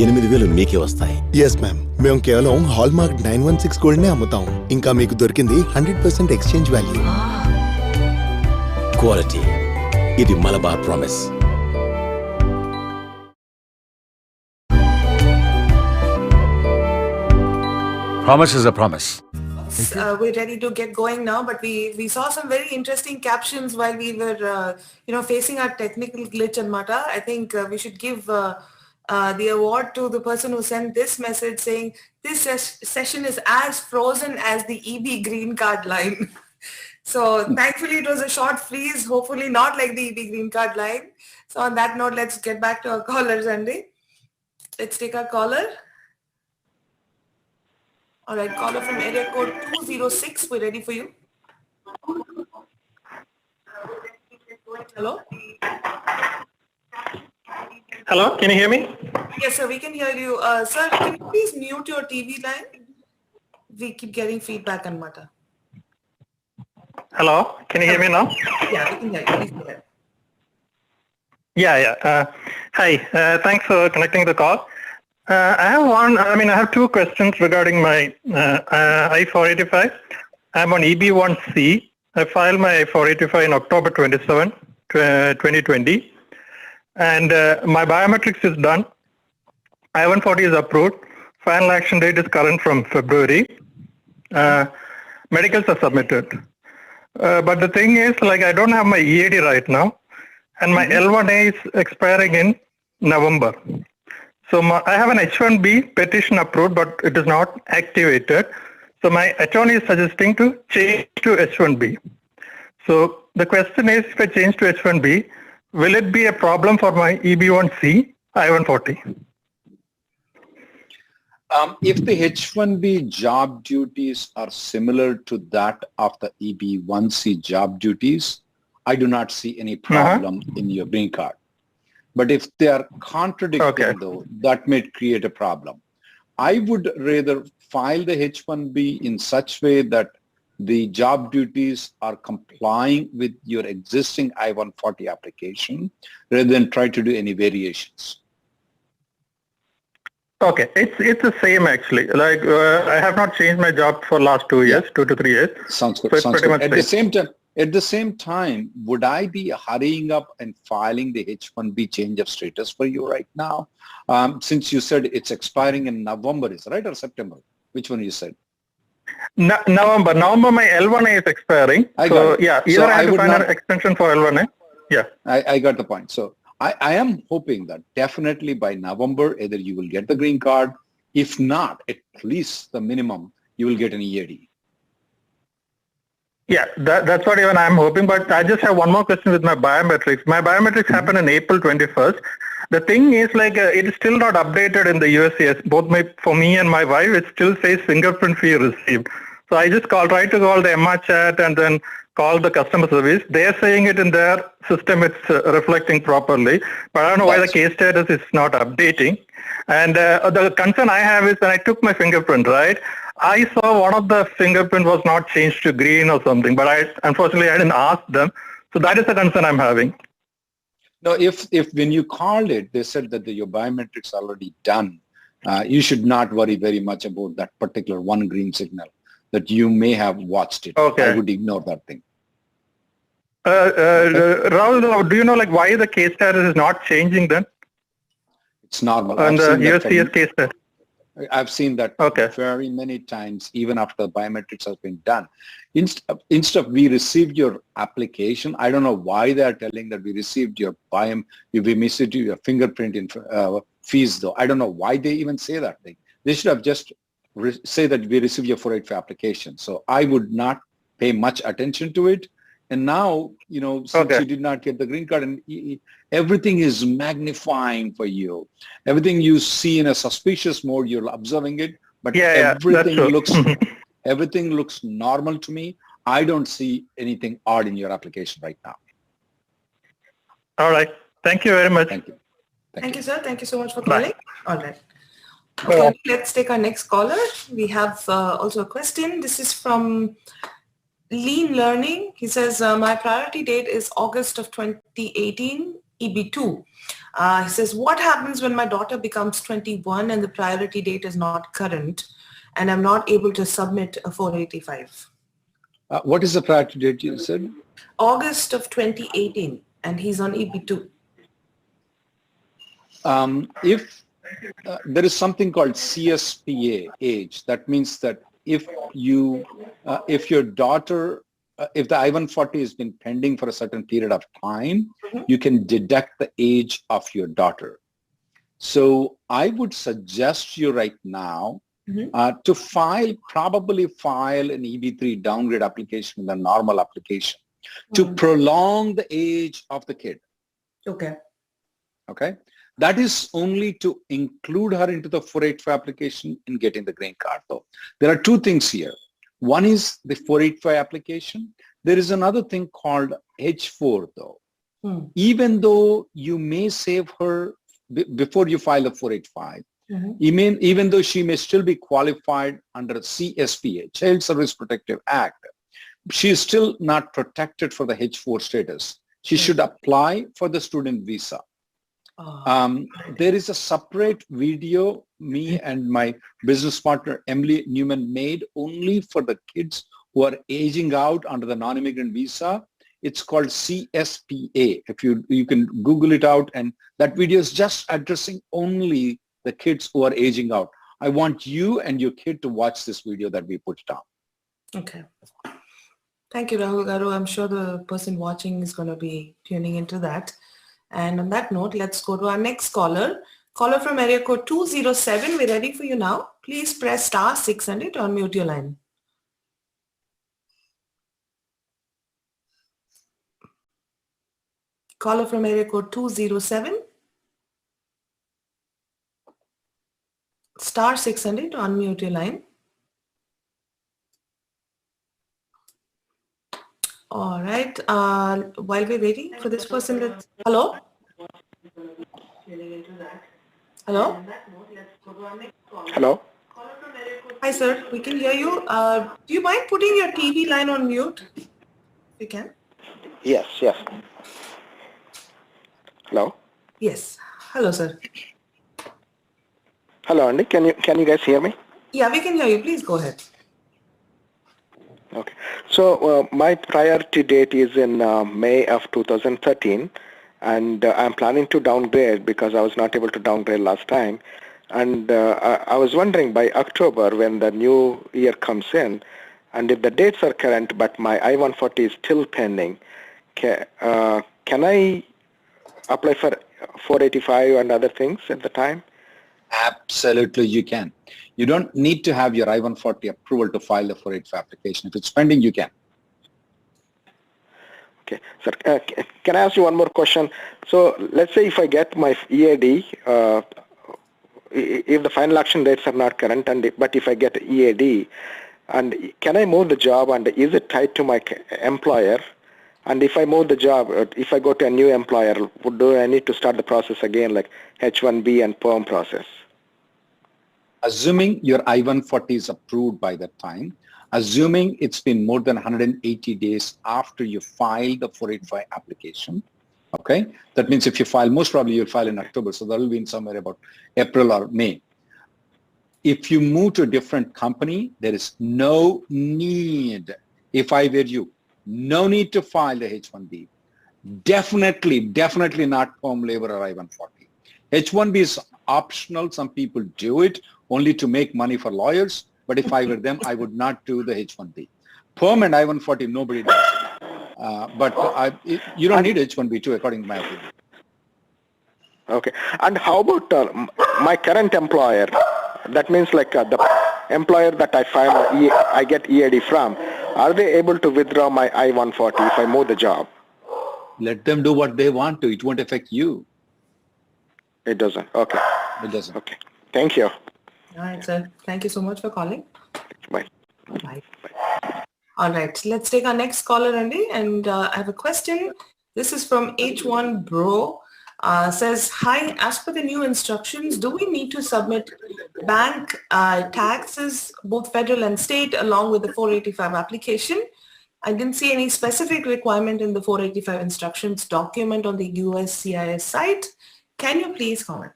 8,000 మీకే వస్తాయి. Yes ma'am, మేము కేవలం hallmark 916 గోల్డ్నే అమ్ముతాం. ఇంకా మీకు దొరికింది 100% exchange value. Quality, ఇది Malabar promise. Promise is a promise. We're ready to get going now, but we saw some very interesting captions while we were facing our technical glitch and Mata. I think we should give the award to the person who sent this message saying this session is as frozen as the EB green card line. So thankfully it was a short freeze, hopefully not like the EB green card line. So on that note, let's get back to our callers, Andy. Let's take our caller. All right, caller from area code 206. We're ready for you. Hello? Hello, can you hear me? Yes, sir, we can hear you. Sir, can you please mute your TV line? We keep getting feedback and mutter. Hello, can you hear me now? Yeah, we can hear you. Please go ahead. Hi, thanks for connecting the call. I have two questions regarding my I-485. I'm on EB1C. I filed my I-485 in October 27, 2020. And my biometrics is done. I-140 is approved. Final action date is current from February. Medicals are submitted. But the thing is, I don't have my EAD right now. And my L1A is expiring in November. So I have an H1B petition approved, but it is not activated. So my attorney is suggesting to change to H1B. So the question is, if I change to H1B, will it be a problem for my EB1C I-140? If the H1B job duties are similar to that of the EB1C job duties, I do not see any problem in your green card. But if they are contradicting, though, that may create a problem. I would rather file the H1B in such way that the job duties are complying with your existing I-140 application rather than try to do any variations. Okay, it's the same actually. I have not changed my job for last 2 years, 2 to 3 years. Sounds good. So it's Sounds pretty good. much At the same time, would I be hurrying up and filing the H1B change of status for you right now? Since you said it's expiring in November, is right, or September? Which one you said? November. November, my L1A is expiring. Either I have to find an extension for L1A. Yeah. I got the point. So I am hoping that definitely by November, either you will get the green card. If not, at least the minimum, you will get an EAD. Yeah, that's what even I'm hoping. But I just have one more question with my biometrics. My biometrics happened on April 21st. The thing is, it is still not updated in the USCIS. For me and my wife, it still says fingerprint fee received. So I just tried to call the MR chat and then call the customer service. They're saying it in their system, it's reflecting properly. But I don't know why the case status is not updating. And the concern I have is when I took my fingerprint, right? I saw one of the fingerprint was not changed to green or something, but unfortunately I didn't ask them. So that is the concern I'm having. No, if when you called it, they said that your biometrics are already done, you should not worry very much about that particular one green signal, that you may have watched it. Okay. I would ignore that thing. Rahul, do you know why the case status is not changing then? It's normal. On the USCIS case status. I've seen that very many times, even after the biometrics has been done. Instead of we received your application, I don't know why they are telling that we received your we received your fingerprint fees though. I don't know why they even say that thing. They should have just say that we received your 485 application. So I would not pay much attention to it. And now, since you did not get the green card and everything is magnifying for you. Everything you see in a suspicious mode, you're observing it, but everything looks normal to me. I don't see anything odd in your application right now. All right. Thank you very much. Thank you. Thank you, sir. Thank you so much for calling. All right. Okay, let's take our next caller. We have also a question. This is from Lean Learning. He says, my priority date is August of 2018, EB2. He says, what happens when my daughter becomes 21 and the priority date is not current and I'm not able to submit a 485? What is the priority date you said? August of 2018, and he's on EB2. If there is something called CSPA Age, that means that if your daughter, if the I-140 has been pending for a certain period of time, you can deduct the age of your daughter. So I would suggest you right now to probably file an EB3 downgrade application with a normal application to prolong the age of the kid. Okay. Okay. That is only to include her into the 485 application in getting the green card though. There are two things here. One is the 485 application. There is another thing called H4 though. Even though you may save her before you file a 485, even though she may still be qualified under CSPA, Child Service Protective Act, she is still not protected for the H4 status. She should apply for the student visa. There is a separate video me and my business partner Emily Newman made only for the kids who are aging out under the non-immigrant visa. It's called CSPA. If you can Google it out, and that video is just addressing only the kids who are aging out. I want you and your kid to watch this video that we put down. Okay. Thank you, Rahul Garu. I'm sure the person watching is going to be tuning into that. And on that note, let's go to our next caller. Caller from area code 207. We're ready for you now. Please press *600 to unmute your line. Caller from area code 207. *600 to unmute your line. All right. While we're waiting for this person, hello? Hello? Hello? Hi, sir. We can hear you. Do you mind putting your TV line on mute? You can? Yes. Hello? Yes. Hello, sir. Hello, Andy. Can you guys hear me? Yeah, we can hear you. Please go ahead. Okay. So my priority date is in May of 2013, and I'm planning to downgrade because I was not able to downgrade last time. And I was wondering by October when the new year comes in, and if the dates are current but my I-140 is still pending, can I apply for 485 and other things at the time? Absolutely, you can. You don't need to have your I-140 approval to file the 485 application. If it's pending, you can. Okay. Sir, can I ask you one more question? So let's say if I get my EAD, if the final action dates are not current, but if I get EAD, and can I move the job, and is it tied to my employer? And if I move the job, if I go to a new employer, do I need to start the process again, like H-1B and PERM process? Assuming your I-140 is approved by that time, assuming it's been more than 180 days after you file the 485 application, okay? That means if you file, most probably you'll file in October, so that will be in somewhere about April or May. If you move to a different company, there is no need, if I were you, no need to file the H-1B. Definitely not PERM labor or I-140. H-1B is optional. Some people do it only to make money for lawyers. But if I were them, I would not do the H-1B. PERM and I-140, nobody does. You don't need H-1B too, according to my opinion. Okay. And how about my current employer? That means like the employer that I get EAD from, are they able to withdraw my I-140 if I move the job? Let them do what they want to. It won't affect you. It doesn't. Okay. It doesn't. Okay. Thank you. All right, sir. Thank you so much for calling. Bye. Bye. All right. Let's take our next caller, Andy. And I have a question. This is from H1 Bro. Says, hi, as per the new instructions, do we need to submit bank taxes, both federal and state, along with the 485 application? I didn't see any specific requirement in the 485 instructions document on the USCIS site. Can you please comment?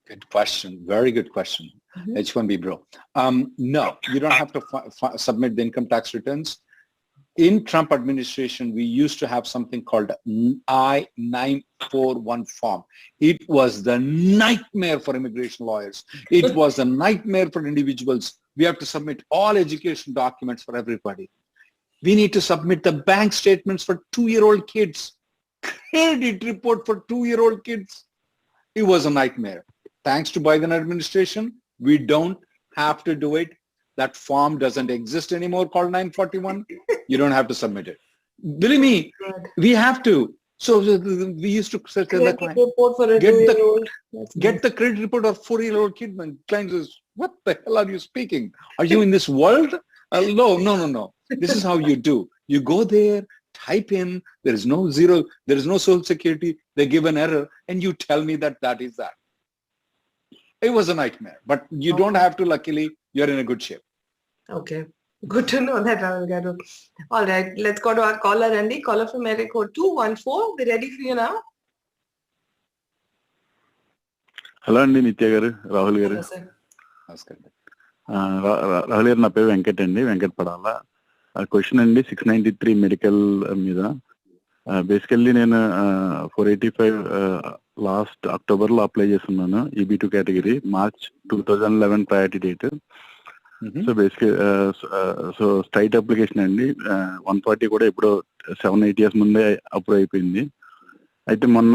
Good question. Very good question. H-1B bro. No, you don't have to submit the income tax returns. In Trump administration, we used to have something called I-941 form. It was the nightmare for immigration lawyers. It was a nightmare for individuals. We have to submit all education documents for everybody. We need to submit the bank statements for 2-year-old kids, credit report for 2-year-old kids. It was a nightmare. Thanks to Biden administration, we don't have to do it. That form doesn't exist anymore called 941. You don't have to submit it. Believe me, we have to. So we used to say to the client, report for a 2-year-old. Get the credit report of 4-year-old kid. Man, client says, what the hell are you speaking? Are you in this world? No. This is how you do. You go there, type in, there is no zero, there is no social security, they give an error, and you tell me that is that. It was a nightmare, but you don't have to, luckily, you're in a good shape. Okay. Good to know that, Rahul Garu. All right, let's go to our caller, Andy. Caller from area code 214. We're ready for you now. Hello, Andy. Nitya Garu, Rahul Garu. Hello, sir. Rahul Garu, na peru Venkat Andy, Venkat Padala. Question Andy, 693 medical mida. Basically, nenu 485 last October lo apply chestunnanu. EB2 category, March 2011 priority date. So basically, so straight application అండి 140 కూడా ఇప్పుడు 7-8 years ముందే approve అయిపోయింది. అయితే మొన్న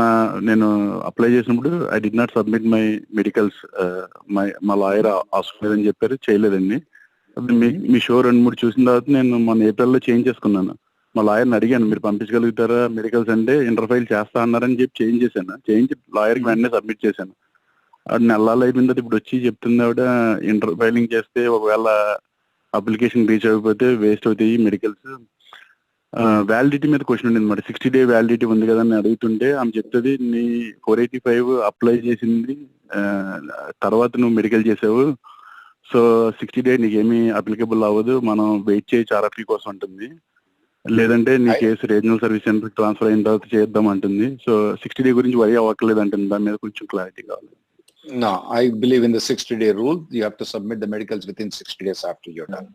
నేను apply చేసినప్పుడు I did not submit my medicals, మా లాయర్ అవసరం లేదని చెప్పారు, చేయలేదండి. మీ షో 2-3 చూసిన తర్వాత నేను మొన్న ఏప్రిల్లో చేంజ్ చేసుకున్నాను. మా లాయర్ని అడిగాను, మీరు పంపించగలుగుతారా మెడికల్స్ అంటే, ఇంటర్ఫైల్ చేస్తా అన్నారని చెప్పి చేంజ్ చేశాను. చేంజ్ లాయర్కి వెంటనే సబ్మిట్ చేశాను. ఆవిడ నెలలు అయిపోయిన తర్వాత ఇప్పుడు వచ్చి చెప్తుంది ఆవిడ, ఇంటర్ఫైలింగ్ చేస్తే ఒకవేళ అప్లికేషన్ రీచ్ అయిపోతే వేస్ట్ అవుతాయి మెడికల్స్. వ్యాలిడిటీ మీద క్వశ్చన్ ఉంది అనమాట. 60 day వ్యాలిడిటీ ఉంది కదా అని అడుగుతుంటే ఆమె చెప్తుంది, నీ 485 అప్లై చేసింది తర్వాత నువ్వు మెడికల్ చేసావు, సో 60 day నీకేమీ అప్లికబుల్ అవ్వదు, మనం వెయిట్ చేయొచ్చు RFE కోసం ఉంటుంది, లేదంటే నీ case regional service centre transfer అయిన తర్వాత చేద్దాం అంటుంది. సో 60 day గురించి వరి అవ్వట్లేదు అంటుంది. దాని మీద కొంచెం క్లారిటీ కావాలి. No, I believe in the 60-day rule. You have to submit the medicals within 60 days after you're done.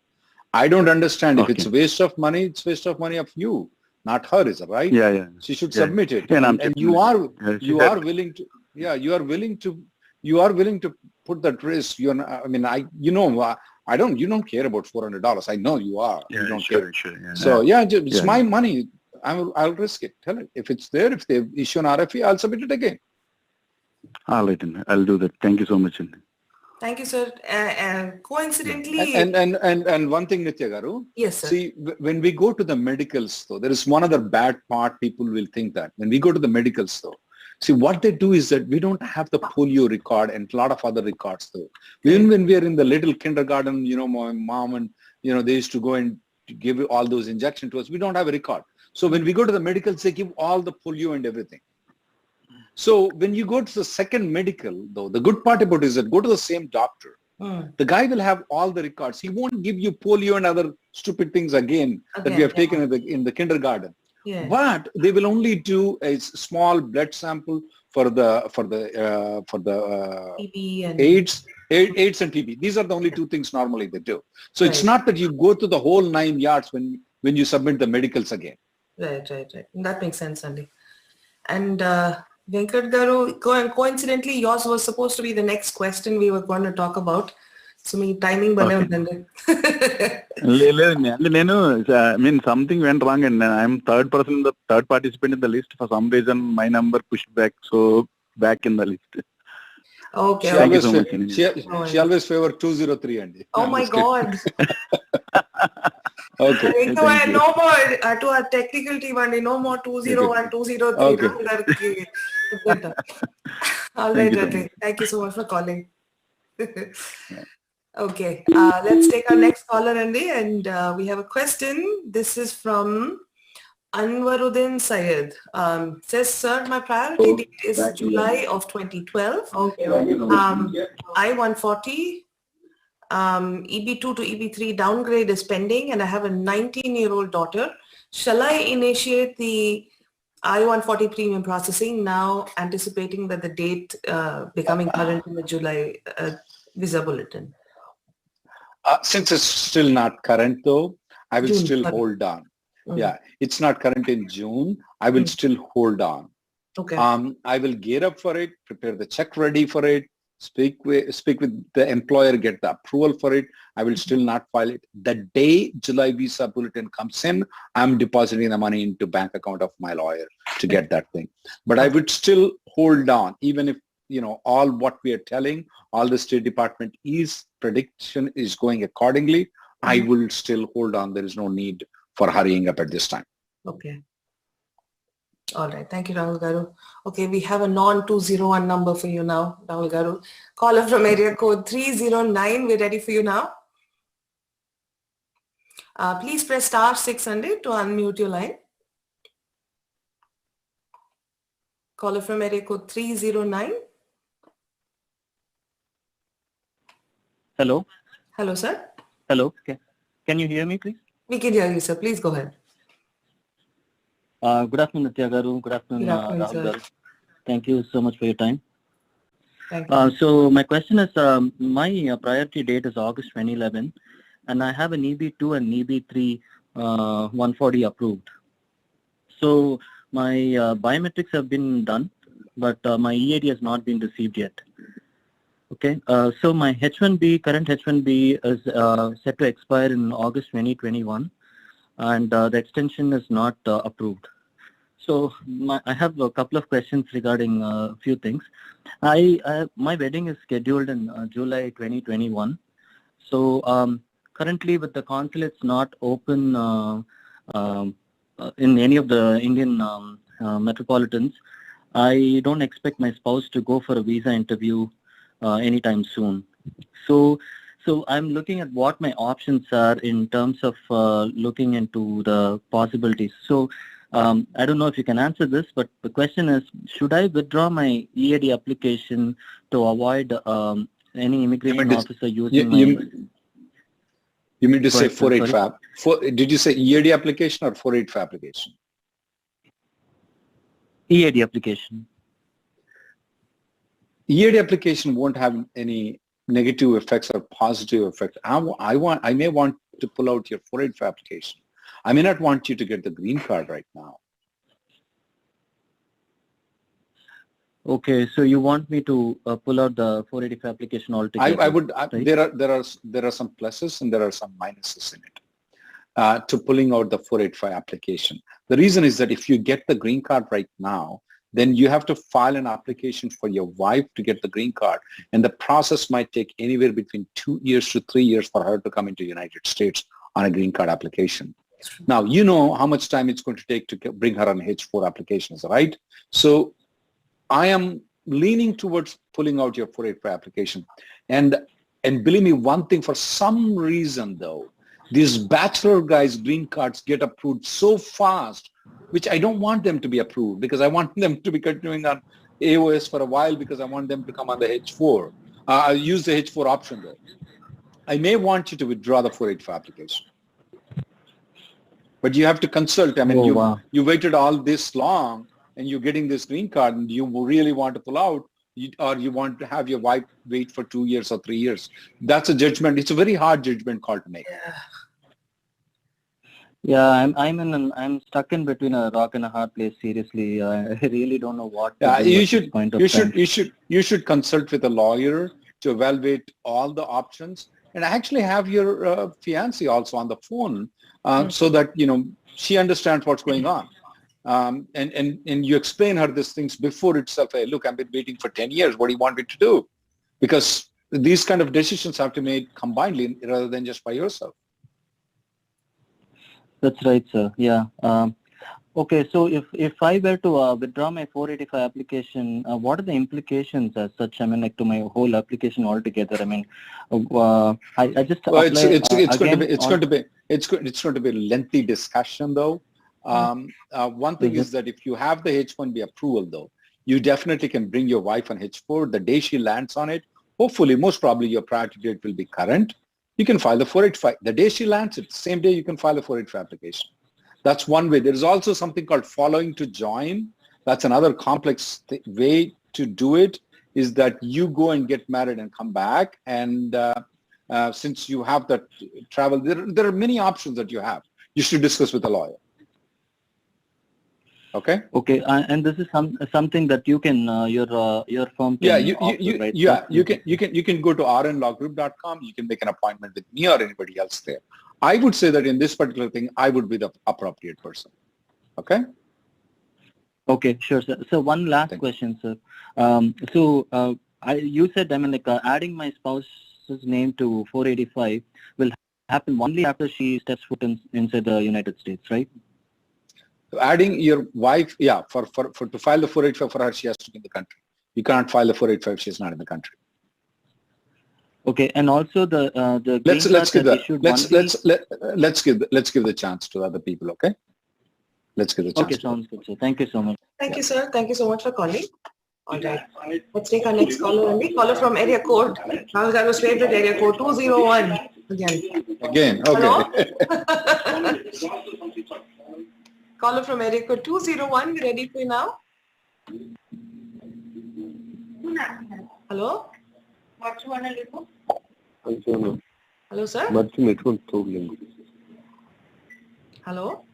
I don't understand. If it's waste of money, it's waste of money of you, not her, is it right? Yeah. She should submit it. And you are willing to. Yeah, you are willing to put that risk. You don't care about $400. I know you are. Yeah, you don't sure, care. Sure. Yeah. So it's my money. I'll risk it. Tell it. If it's there, if they issue an RFE, I'll submit it again. All right, I'll do that. Thank you so much. Thank you, sir. Coincidentally... And one thing, Nitya Garu. Yes, sir. See, when we go to the medicals, though, there is one other bad part. People will think that. When we go to the medicals, though, see, what they do is that we don't have the polio record and a lot of other records, though. Even when we are in the little kindergarten, my mom and, they used to go and give all those injections to us. We don't have a record. So when we go to the medicals, they give all the polio and everything. So when you go to the second medical, though, the good part about it is that go to the same doctor. The guy will have all the records. He won't give you polio and other stupid things again that we have taken in the kindergarten. Yeah. But they will only do a small blood sample for the TB and AIDS and TB. These are the only 2 things normally they do. So it's not that you go to the whole 9 yards when you submit the medicals again. Right. That makes sense, Andy. And Venkat Garu, coincidentally, yours was supposed to be the next question we were going to talk about. So, me timing bale undandi. Something went wrong and I'm third participant in the list. For some reason, my number pushed back, so back in the list. Okay. She always, so much, she always favor 203, Andy. Oh my God. Okay. So no more to our technical team, Andy. No more 201, 203. Okay. All right, Andy. Thank you so much for calling. Okay. Let's take our next caller, Andy, and we have a question. This is from 𝗟𝗏𝗪 says, sir, my priority date is July of 2012. Okay. I-140. EB2 to EB3 downgrade is pending, and I have a 19-year-old daughter. Shall I initiate the I-140 premium processing now, anticipating that the date becoming current in the July visa bulletin? Since it's still not current, though, I will still current. hold on. Yeah, it's not current in June. I will still hold on. Okay. I will gear up for it, prepare the check ready for it, speak with the employer, get the approval for it. I will still not file it. The day July visa bulletin comes in, I'm depositing the money into bank account of my lawyer to get that thing. But I would still hold on, even if, all what we are telling, all the State Department prediction is going accordingly. I will still hold on. There is no need for hurrying up at this time. Okay. All right. Thank you, Rahul Garu. Okay, we have a non-201 number for you now, Rahul Garu. Caller from area code 309. We're ready for you now. Please press *600 to unmute your line. Caller from area code 309. Hello. Hello, sir. Hello. Can you hear me, please? We can hear you, sir. Please go ahead. Good afternoon, Nitya Garu. Good afternoon, Rahul sir. Garu. Thank you so much for your time. Thank you. So my question is, my priority date is August 2011, and I have an EB2 and EB3 140 approved. So my biometrics have been done, but my EAD has not been received yet. Okay, so my H1B, current H1B is set to expire in August 2021, and the extension is not approved. So I have a couple of questions regarding a few things. My wedding is scheduled in July 2021. So currently, with the consulates not open in any of the Indian metropolitans, I don't expect my spouse to go for a visa interview anytime soon. So I'm looking at what my options are in terms of looking into the possibilities. So I don't know if you can answer this, but the question is, should I withdraw my EAD application to avoid any immigration officer using You mean to say 485? Did you say EAD application or 485 application? EAD application. EAD application won't have any negative effects or positive effects. I may want to pull out your 485 application. I may not want you to get the green card right now. Okay, so you want me to pull out the 485 application altogether? I would. Right? There are some pluses and there are some minuses in it to pulling out the 485 application. The reason is that if you get the green card right now, then you have to file an application for your wife to get the green card, and the process might take anywhere between 2 years to 3 years for her to come into the United States on a green card application. Now, you know how much time it's going to take to bring her on H4 applications, right? So I am leaning towards pulling out your 485 application. And believe me, one thing, for some reason though, these bachelor guys' green cards get approved so fast, which I don't want them to be approved, because I want them to be continuing on AOS for a while, because I want them to come on the H4. I'll use the H4 option though. I may want you to withdraw the 485 application. But you have to consult. I mean, you waited all this long and you're getting this green card and you really want to pull out, or you want to have your wife wait for 2 years or 3 years. That's a judgment. It's a very hard judgment call to make. Yeah, I'm stuck in between a rock and a hard place. Seriously, I really don't know what to do you should consult with a lawyer to evaluate all the options, and actually have your fiancé also on the phone so that she understands what's going on. And you explain her these things before itself. Hey, look, I've been waiting for 10 years. What do you want me to do? Because these kind of decisions have to be made combinedly rather than just by yourself. That's right, sir. Yeah. Okay, so if I were to withdraw my 485 application, what are the implications as such? I mean, like, to my whole application altogether. I mean, I just it's going to be a lengthy discussion though. One thing is that if you have the H1B approval though, you definitely can bring your wife on H4. The day she lands on it, hopefully, most probably your priority date will be current. You can file the 485. The day she lands it, same day you can file a 485 application. That's one way. There is also something called following to join. That's another complex way to do it, is that you go and get married and come back. And since you have that travel, there are many options that you have. You should discuss with a lawyer. Okay. Okay, and this is something that you can your firm can offer, right? You can go to rnlawgroup.com. You can make an appointment with me or anybody else there. I would say that in this particular thing, I would be the appropriate person. Okay. Okay, sure, sir. So one last question, sir. You said, I mean, like, adding my spouse's name to 485 will happen only after she steps foot inside the United States, right? Adding your wife, yeah, for to file the 485 for her, she has to be in the country. You can't file the 485 if she's not in the country. Okay, and also the let's give the chance to other people. Okay, let's give the chance. Okay, sounds good, sir. Thank you so much. Thank you, sir. Thank you so much for calling. All right, let's take our next caller. Andy, caller from area code. Rahul Garu's favorite area code 201. Again, okay. Caller from area code 201. We ready for you now? Hello. Hello, sir. Hello.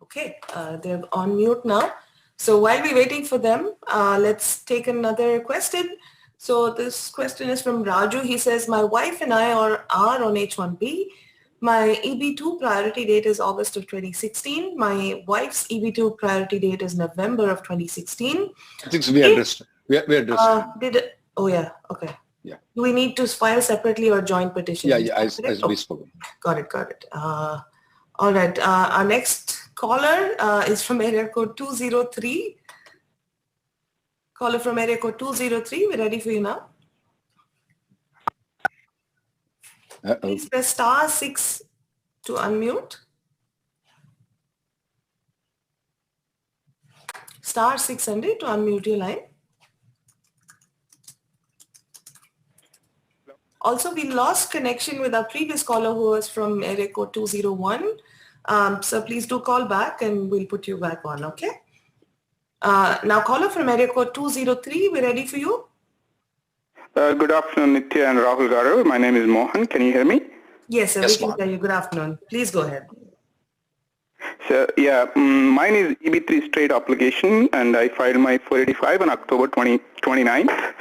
Okay, they're on mute now. So while we're waiting for them, let's take another question. So this question is from Raju. He says, my wife and I are on H1B. My EB2 priority date is August of 2016. My wife's EB2 priority date is November of 2016. I think so we understood. We understood. Oh yeah, okay. Yeah. Do we need to file separately or joint petition? Yeah, as we spoke. Got it. All right. Our next caller is from area code 203. Caller from area code 203. We're ready for you now. Please press *6 to unmute. *6 to unmute your line. Also, we lost connection with our previous caller who was from area code 201. So please do call back and we'll put you back on, okay? Now caller from area code 203, we're ready for you. Good afternoon, Nithya and Rahul Garu. My name is Mohan. Can you hear me? Yes, sir. Yes, we can hear you. Good afternoon. Please go ahead. So, yeah, mine is EB3 straight application and I filed my 485 on October 29th.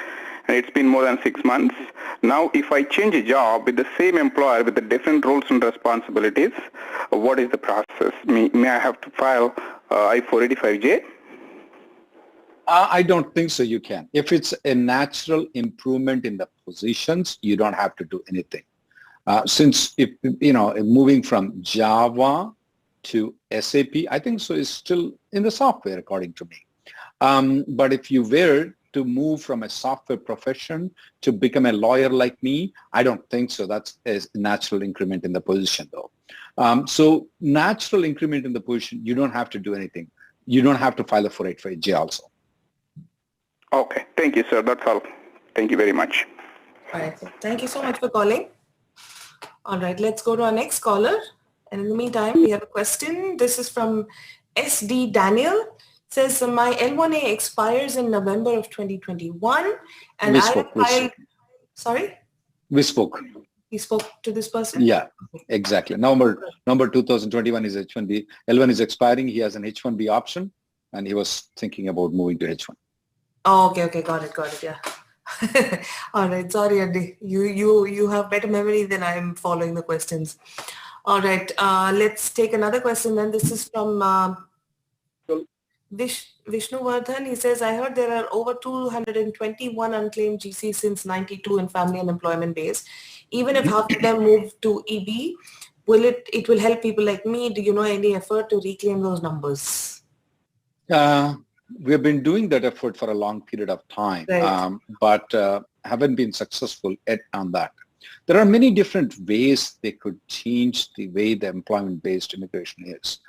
And it's been more than 6 months. Now, if I change a job with the same employer with the different roles and responsibilities, what is the process? May I have to file I-485J? I don't think so you can. If it's a natural improvement in the positions, you don't have to do anything. Since, moving from Java to SAP, I think so is still in the software according to me. But if you were to move from a software profession to become a lawyer like me, I don't think so. That's a natural increment in the position though. So natural increment in the position, you don't have to do anything. You don't have to file a 485J also. Okay. Thank you, sir. That's all. Thank you very much. All right. Thank you so much for calling. All right. Let's go to our next caller. And in the meantime, we have a question. This is from SD Daniel. It says, my L1A expires in November of 2021. And we spoke. Sorry? We spoke. He spoke to this person? Yeah, exactly. November 2021 is H1B. L1 is expiring. He has an H1B option. And he was thinking about moving to H1. Oh, okay. Got it. Yeah. All right. Sorry, Andy. You have better memory than I'm following the questions. All right. Let's take another question then. This is from Vishnuvardhan. He says, I heard there are over 221 unclaimed GCs since 92 in family and employment base. Even if half of them move to EB, it will help people like me? Do you know any effort to reclaim those numbers? We have been doing that effort for a long period of time, right. But haven't been successful yet on that. There are many different ways they could change the way the employment-based immigration is.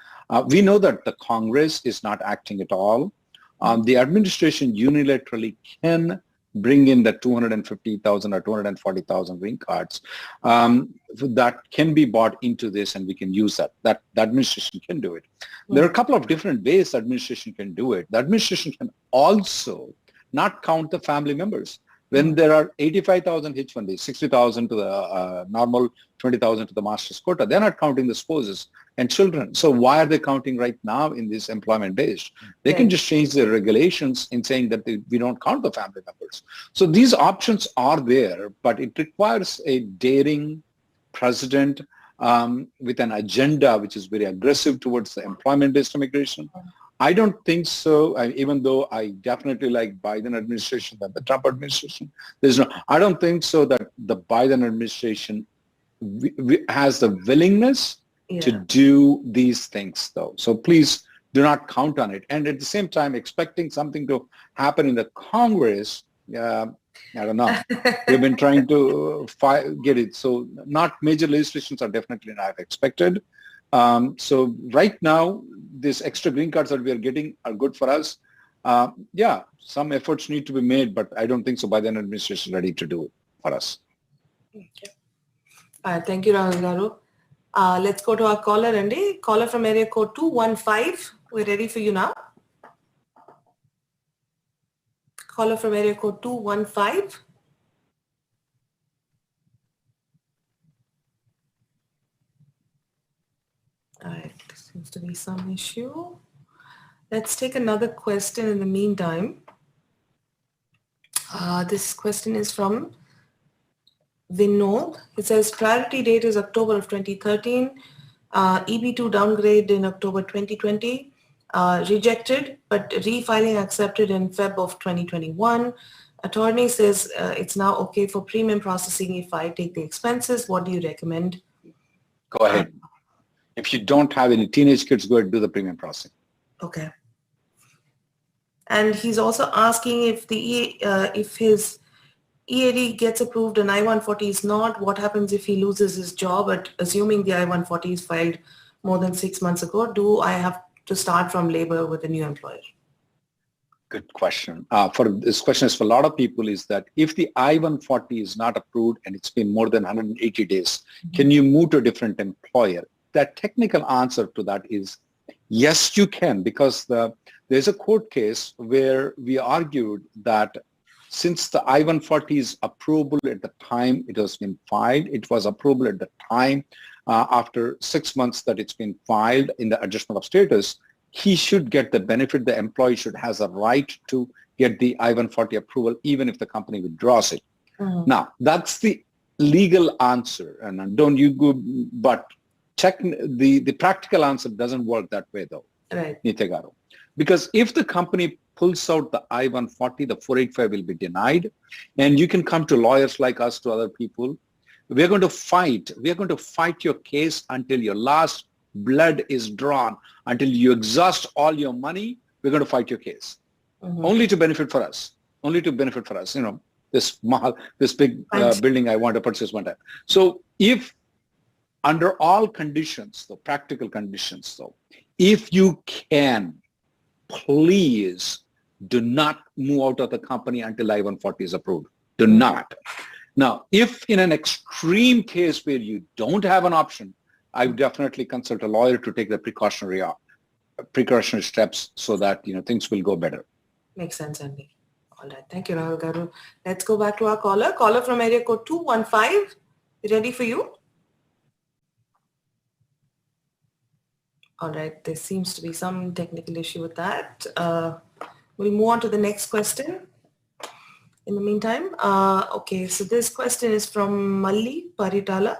We know that the Congress is not acting at all. The administration unilaterally can bring in the 250,000 or 240,000 green cards that can be bought into this, and we can use that. The administration can do it. There are a couple of different ways the administration can do it. The administration can also not count the family members. When there are 85,000 H1Bs, 60,000 to the normal, 20,000 to the master's quota, they're not counting the spouses and children. So why are they counting right now in this employment-based? They can just change their regulations in saying that we don't count the family members. So these options are there, but it requires a daring president with an agenda which is very aggressive towards the employment-based immigration. I don't think so, even though I definitely like Biden administration than the Trump administration. I don't think so that the Biden administration has the willingness to do these things, though. So please do not count on it. And at the same time, expecting something to happen in the Congress, I don't know. We've been trying to get it. So not major legislations are definitely not expected. So right now, these extra green cards that we are getting are good for us. Yeah, some efforts need to be made, but I don't think so Biden administration is ready to do it for us. Okay. Thank you, Rahul Garu. Let's go to our caller, Andy. Caller from area code 215. We're ready for you now. Caller from area code 215. All right, seems to be some issue. Let's take another question in the meantime. This question is from Vinod. It says priority date is October of 2013. EB2 downgrade in October 2020. Rejected, but refiling accepted in Feb of 2021. Attorney says it's now okay for premium processing if I take the expenses. What do you recommend? Go ahead. If you don't have any teenage kids, go ahead and do the premium processing. Okay. And he's also asking if if his EAD gets approved and I-140 is not, what happens if he loses his job? But assuming the I-140 is filed more than 6 months ago, do I have to start from labor with a new employer? Good question. For this question is for a lot of people is that if the I-140 is not approved and it's been more than 180 days, can you move to a different employer? That technical answer to that is yes, you can, because there's a court case where we argued that since the I-140 is approvable at the time it has been filed, it was approvable at the time after 6 months that it's been filed in the adjustment of status, he should get the benefit. The employee should has a right to get the I-140 approval even if the company withdraws it. Now, that's the legal answer, and don't you go, but check the practical answer doesn't work that way though, right, Nitya Garu. Because if the company pulls out the I-140, the 485 will be denied, and you can come to lawyers like us, to other people. We're going to fight. We're going to fight your case until your last blood is drawn, until you exhaust all your money. We're going to fight your case, only to benefit for us. Only to benefit for us. You know, this big building I want to purchase one time. So if under all conditions, the practical conditions, though, if you can, please do not move out of the company until I-140 is approved. Do not. Now, if in an extreme case where you don't have an option, I would definitely consult a lawyer to take the precautionary steps so that things will go better. Makes sense, Andy. All right. Thank you, Rahul Garu. Let's go back to our caller. Caller from area code 215. Ready for you? All right. There seems to be some technical issue with that. We'll move on to the next question. In the meantime, okay, so this question is from Malli Paritala.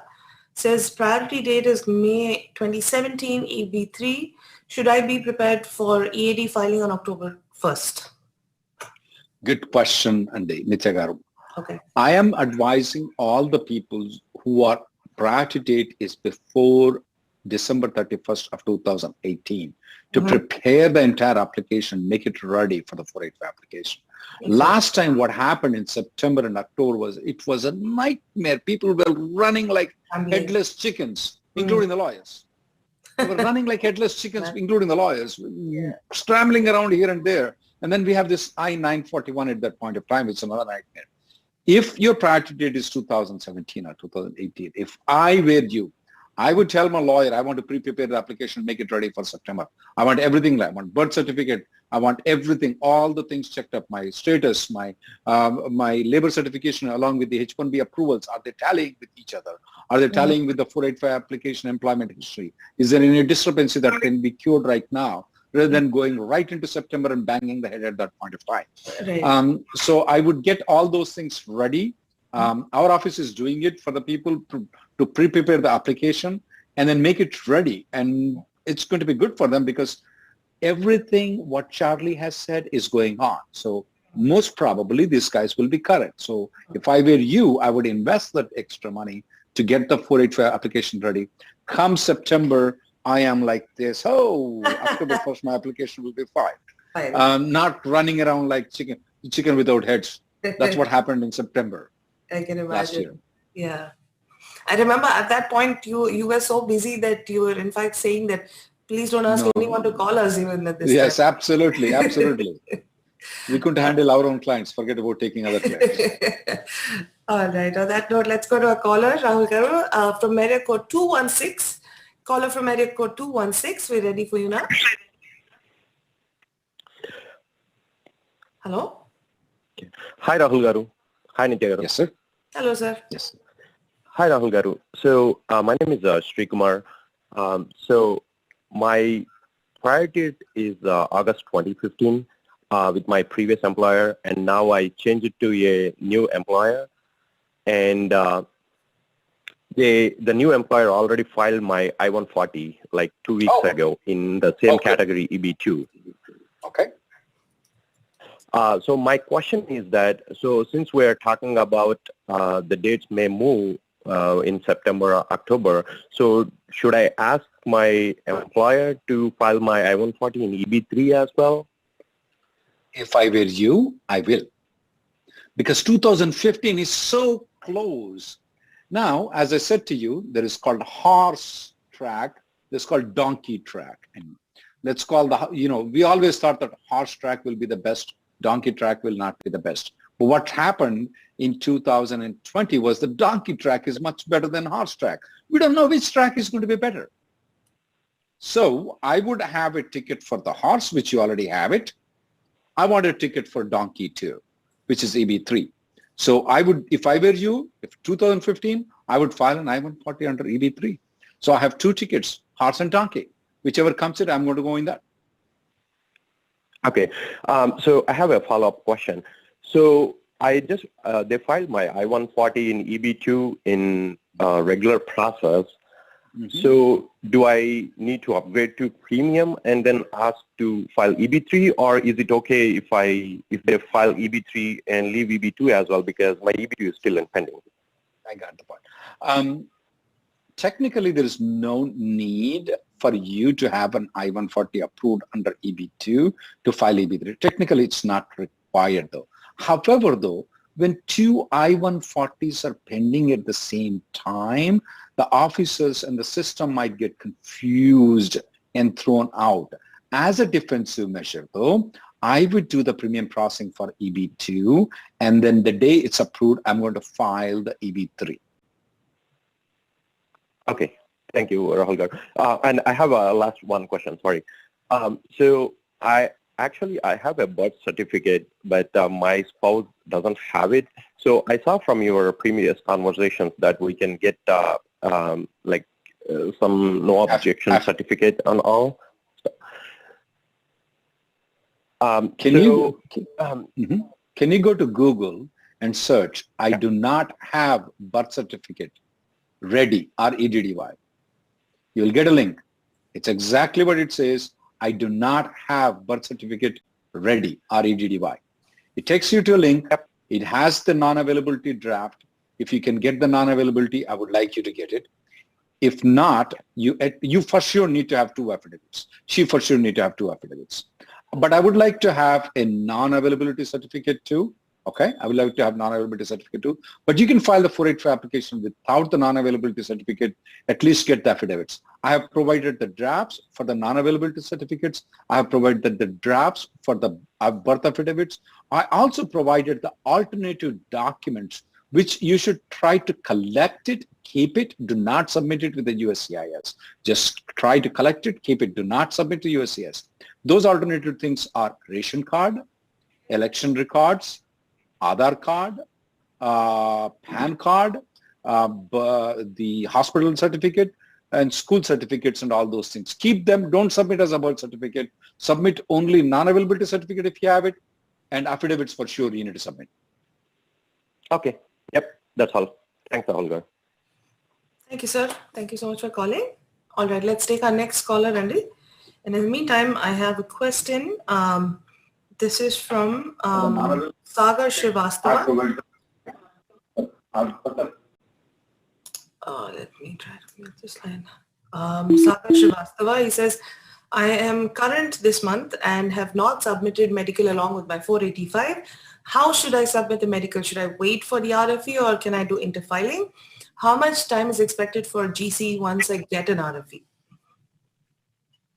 Says priority date is May 2017, EB3. Should I be prepared for EAD filing on October 1st? Good question, Andy, Nitya Garu. Okay. I am advising all the people who are priority date is before December 31st of 2018 to prepare the entire application, make it ready for the 485 application. Last time what happened in September and October was, it was a nightmare. People were running like headless chickens, including the lawyers. They were running like headless chickens, including the lawyers, scrambling around here and there. And then we have this I-941 at that point of time. It's another nightmare. If your priority date is 2017 or 2018, if I were you, I would tell my lawyer, I want to pre-prepare the application, make it ready for September. I want everything. I want birth certificate. I want everything, all the things checked up, my status, my labor certification along with the H-1B approvals. Are they tallying with each other? Are they tallying with the 485 application employment history? Is there any discrepancy that can be cured right now rather than going right into September and banging the head at that point of time? Right. So I would get all those things ready. Our office is doing it for the people to pre-prepare the application and then make it ready. And it's going to be good for them because everything what Charlie has said is going on. So most probably these guys will be correct. So if I were you, I would invest that extra money to get the 485 application ready. Come September, I am like this. Oh, October 1st, my application will be filed. Not running around like chicken without heads. That's what happened in September. I can imagine. Last year. Yeah. I remember at that point, you were so busy that you were in fact saying that, please don't ask anyone to call us even at this time. Yes, absolutely. Absolutely. We couldn't handle our own clients. Forget about taking other clients. All right. On that note, let's go to a caller, Rahul Garu, from area code 216. Caller from area code 216. We're ready for you now. Hello? Hi, Rahul Garu. Hi, Nitya Garu. Yes, sir. Hello, sir. Yes. Hi, Rahul Garu. So, my name is Sri Kumar. So, my priority is August 2015 with my previous employer, and now I changed it to a new employer. And the new employer already filed my I-140 like 2 weeks ago in the same category, EB2. Okay. So my question is that, so since we're talking about the dates may move in September or October, so should I ask my employer to file my I-140 in EB3 as well? If I were you, I will. Because 2015 is so close. Now, as I said to you, there is called horse track. There's called donkey track. And let's call we always thought that horse track will be the best. Donkey track will not be the best. But what happened in 2020 was the donkey track is much better than horse track. We don't know which track is going to be better. So I would have a ticket for the horse, which you already have it. I want a ticket for donkey too, which is EB3. So I would, if I were you, if 2015, I would file an I-140 under EB3. So I have two tickets, horse and donkey. Whichever comes in, I'm going to go in that. Okay. So I have a follow-up question. So I just, they filed my I-140 in EB2 in regular process. Mm-hmm. So do I need to upgrade to premium and then ask to file EB3, or is it okay if they file EB3 and leave EB2 as well, because my EB2 is still in pending? I got the point. Technically, there is no need for you to have an I-140 approved under EB2 to file EB3. Technically, it's not required though. However, though, when two I-140s are pending at the same time, the officers and the system might get confused and thrown out. As a defensive measure, though, I would do the premium processing for EB2, and then the day it's approved, I'm going to file the EB3. Okay. Thank you, Rahul Garu. And I have a last one question, sorry. So I have a birth certificate, but my spouse doesn't have it. So I saw from your previous conversations that we can get some no objection certificate and all. Can you go to Google and search, I do not have birth certificate ready, REDDY. You'll get a link. It's exactly what it says. I do not have birth certificate ready, REDDY. It takes you to a link. It has the non-availability draft. If you can get the non-availability, I would like you to get it. If not, you for sure need to have two affidavits. She for sure need to have two affidavits. But I would like to have a non-availability certificate too. Okay, I would like to have non-availability certificate too. But you can file the 485 application without the non-availability certificate, at least get the affidavits. I have provided the drafts for the non-availability certificates. I have provided the drafts for the birth affidavits. I also provided the alternative documents, which you should try to collect it, keep it, do not submit it with the USCIS. Just try to collect it, keep it, do not submit to USCIS. Those alternative things are ration card, election records, Aadhaar card, PAN card, the hospital certificate, and school certificates and all those things. Keep them. Don't submit as a birth certificate. Submit only non-availability certificate if you have it, and affidavits for sure you need to submit. Okay. Yep. That's all. Thanks, Rahul. Thank you, sir. Thank you so much for calling. All right. Let's take our next caller, Randy. And in the meantime, I have a question. This is from 𝗟𝗓𝗪 𝗪𝗧𝗛. let me try to make this line. Sagar Srivastava, he says, I am current this month and have not submitted medical along with my 485. How should I submit the medical? Should I wait for the RFE or can I do interfiling? How much time is expected for GC once I get an RFE?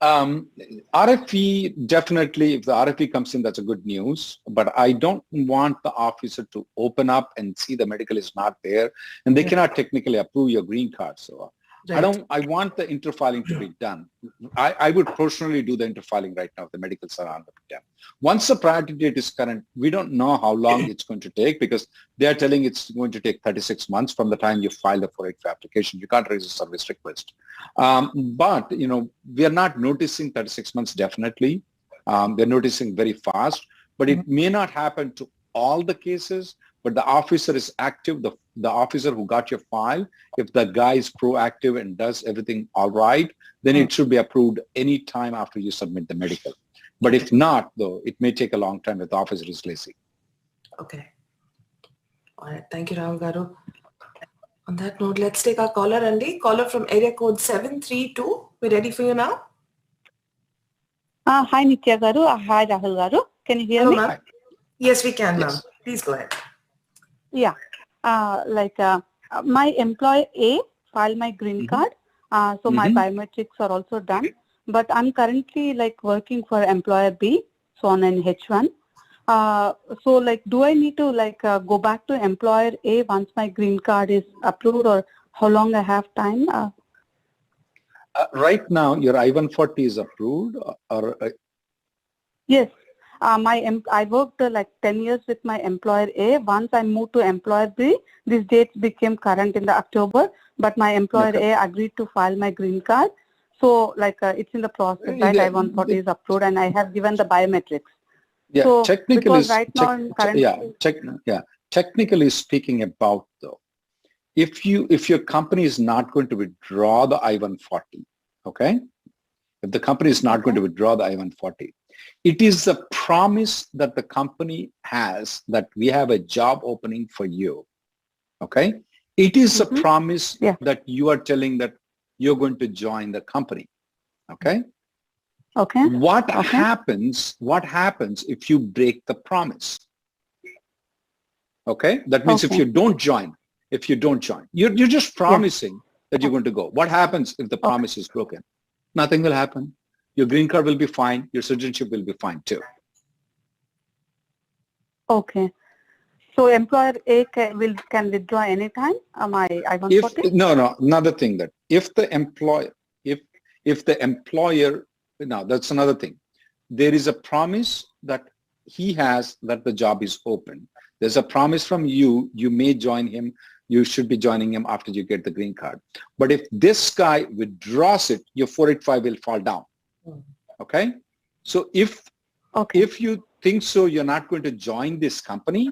RFE, definitely, if the RFE comes in, that's a good news. But I don't want the officer to open up and see the medical is not there, and they cannot technically approve your green card. So I want the interfiling to be done. I would personally do the interfiling right now if the medicals are on the done. Once the priority date is current, we don't know how long it's going to take because they're telling it's going to take 36 months from the time you file the 485 application. You can't raise a service request. But, you know, we are not noticing 36 months definitely. We're noticing very fast, but it may not happen to all the cases, but the officer is active, the officer who got your file, if the guy is proactive and does everything all right, then it should be approved any time after you submit the medical. But if not, though, it may take a long time if the officer is lazy. Okay. All right. Thank you, Rahul Garu. On that note, let's take our caller, Andy. Caller from area code 732. We're ready for you now. Hi, Nitya Garu. Hi, Rahul Garu. Can you hear me? Ma'am. Yes, we can, ma'am. Please go ahead. Yeah. My employer A filed my green card. So my biometrics are also done. But I'm currently working for employer B, so on an H1. So do I need to go back to employer A once my green card is approved, or how long I have time? Right now, your I-140 is approved, or? Yes. I worked 10 years with my employer A. Once I moved to employer B, these dates became current in the October, but my employer A agreed to file my green card. So it's in the process, right? I-140 is approved and I have given the biometrics. Yeah, so, technically, right now I'm currently, technically speaking about though, if your company is not going to withdraw the I-140, okay? If the company is not going to withdraw the I-140, it is the promise that the company has that we have a job opening for you, okay? It is a promise that you are telling that you're going to join the company, okay? Okay. What happens if you break the promise? Okay? That means if you don't join, you're just promising that you're going to go. What happens if the promise is broken? Nothing will happen. Your green card will be fine. Your citizenship will be fine too. Okay. So employer A can withdraw anytime my I-140? No, another thing that if the employer, now that's another thing. There is a promise that he has that the job is open. There's a promise from you, you may join him, you should be joining him after you get the green card. But if this guy withdraws it, your 485 will fall down. Okay? So if you think so, you're not going to join this company,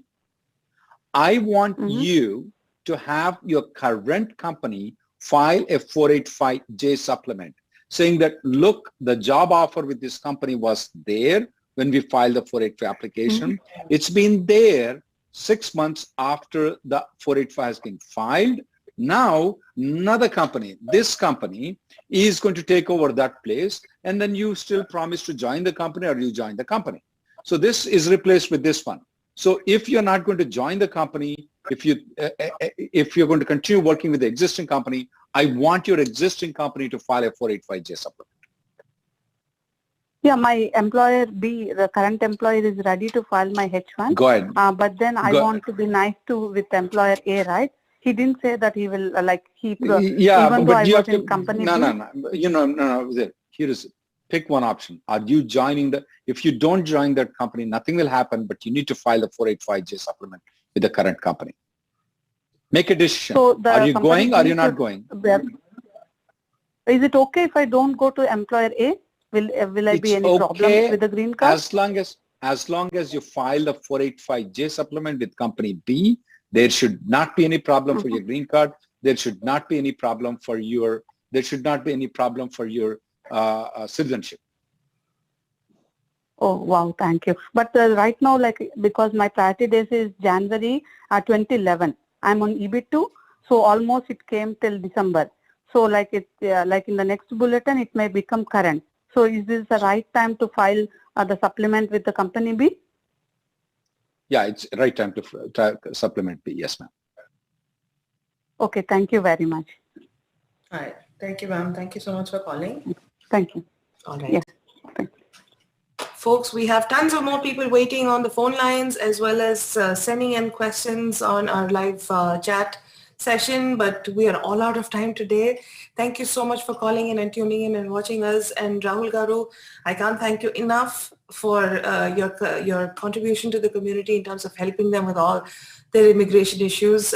I want you to have your current company file a 485J supplement saying that, look, the job offer with this company was there when we filed the 485 application. It's been there 6 months after the 485 has been filed. Now, another company, this company is going to take over that place, and then you still promise to join the company or you join the company. So this is replaced with this one. So if you're not going to join the company, if you're going to continue working with the existing company, I want your existing company to file a 485J supplement. Yeah, my employer B, the current employer, is ready to file my H1. Go ahead. But then I want to be nice with employer A, right? He didn't say that he will keep even though I was in company B. No. Here is it. Pick one option. Are you joining if you don't join that company, nothing will happen, but you need to file the 485J supplement with the current company. Make a decision. So are you going or are you not going? Is it okay if I don't go to employer A? Will I be any problem with the green card? As long as you file the 485J supplement with company B, there should not be any problem for your green card. There should not be any problem for your citizenship. Oh, wow. Thank you. But right now, because my priority date is January 2011, I'm on EB2. So almost it came till December. So like in the next bulletin, it may become current. So is this the right time to file the supplement with the company B? Yeah, it's right time to supplement B. Yes, ma'am. Okay, thank you very much. All right. Thank you, ma'am. Thank you so much for calling. Thank you. All right. Yes. Thank you. Folks, we have tons of more people waiting on the phone lines as well as sending in questions on our live chat session, but we are all out of time today. Thank you so much for calling in and tuning in and watching us. And Rahul Garu, I can't thank you enough for your contribution to the community in terms of helping them with all their immigration issues.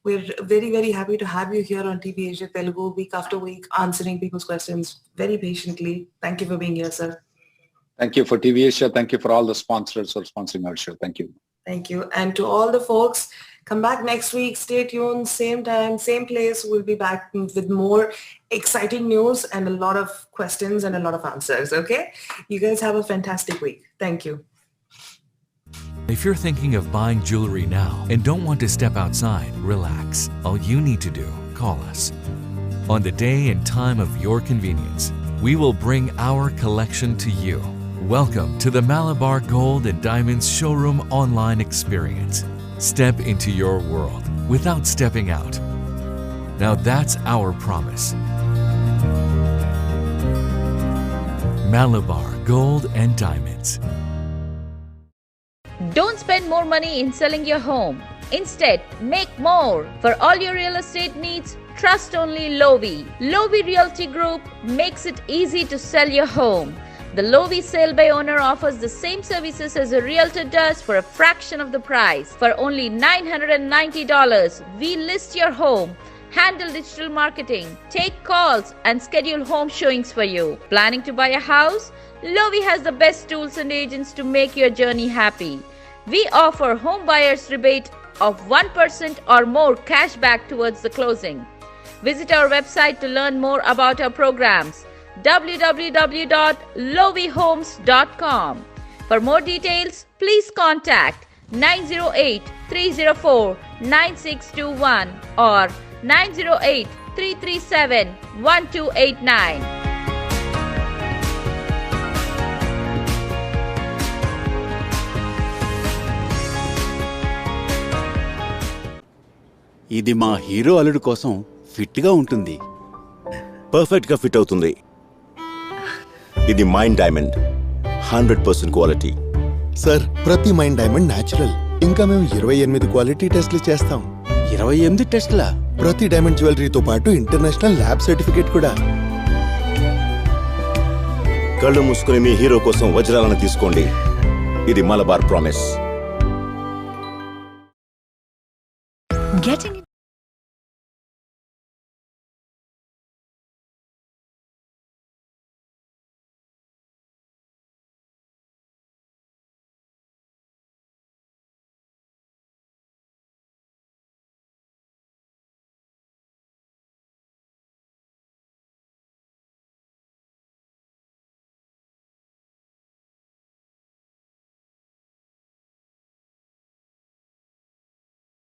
We're very, very happy to have you here on TVASIA Telugu week after week, answering people's questions very patiently. Thank you for being here, sir. Thank you for TVASIA. Thank you for all the sponsors for sponsoring our show. Thank you. Thank you. And to all the folks, come back next week. Stay tuned. Same time, same place. We'll be back with more exciting news and a lot of questions and a lot of answers. Okay? You guys have a fantastic week. Thank you. If you're thinking of buying jewelry now and don't want to step outside, relax. All you need to do, call us. On the day and time of your convenience, we will bring our collection to you. Welcome to the Malabar Gold and Diamonds Showroom online experience. Step into your world without stepping out. Now that's our promise. Malabar Gold and Diamonds. Don't spend more money in selling your home. Instead, make more. For all your real estate needs, trust only Lovi. Lovi Realty Group makes it easy to sell your home. The Lovi Sale by Owner offers the same services as a realtor does for a fraction of the price. For only $990, we list your home, handle digital marketing, take calls, and schedule home showings for you. Planning to buy a house? Lovi has the best tools and agents to make your journey happy. We offer home buyers rebate of 1% or more cash back towards the closing. Visit our website to learn more about our programs. www.lovihomes.com. For more details, please contact 908-304-9621 or 908-337-1289. ఇది మా hero అల్లుడు కోసం ఫిట్గా ఉంటుంది. పర్ఫెక్ట్గా fit అవుతుంది. ఇది mind diamond 100% quality. Sir, ప్రతి మైండ్ డైమండ్ న్యాచురల్. ఇంకా మేము 28 క్వాలిటీ టెస్ట్లు చేస్తాం. 28 టెస్ట్లా? ప్రతి డైమండ్ జ్యువెలరీతో పాటు ఇంటర్నేషనల్ ల్యాబ్ సర్టిఫికేట్ కూడా. కళ్ళు మూసుకుని మీ హీరో కోసం వజ్రాలను తీసుకోండి. ఇది మలబార్ ప్రామిస్. Getting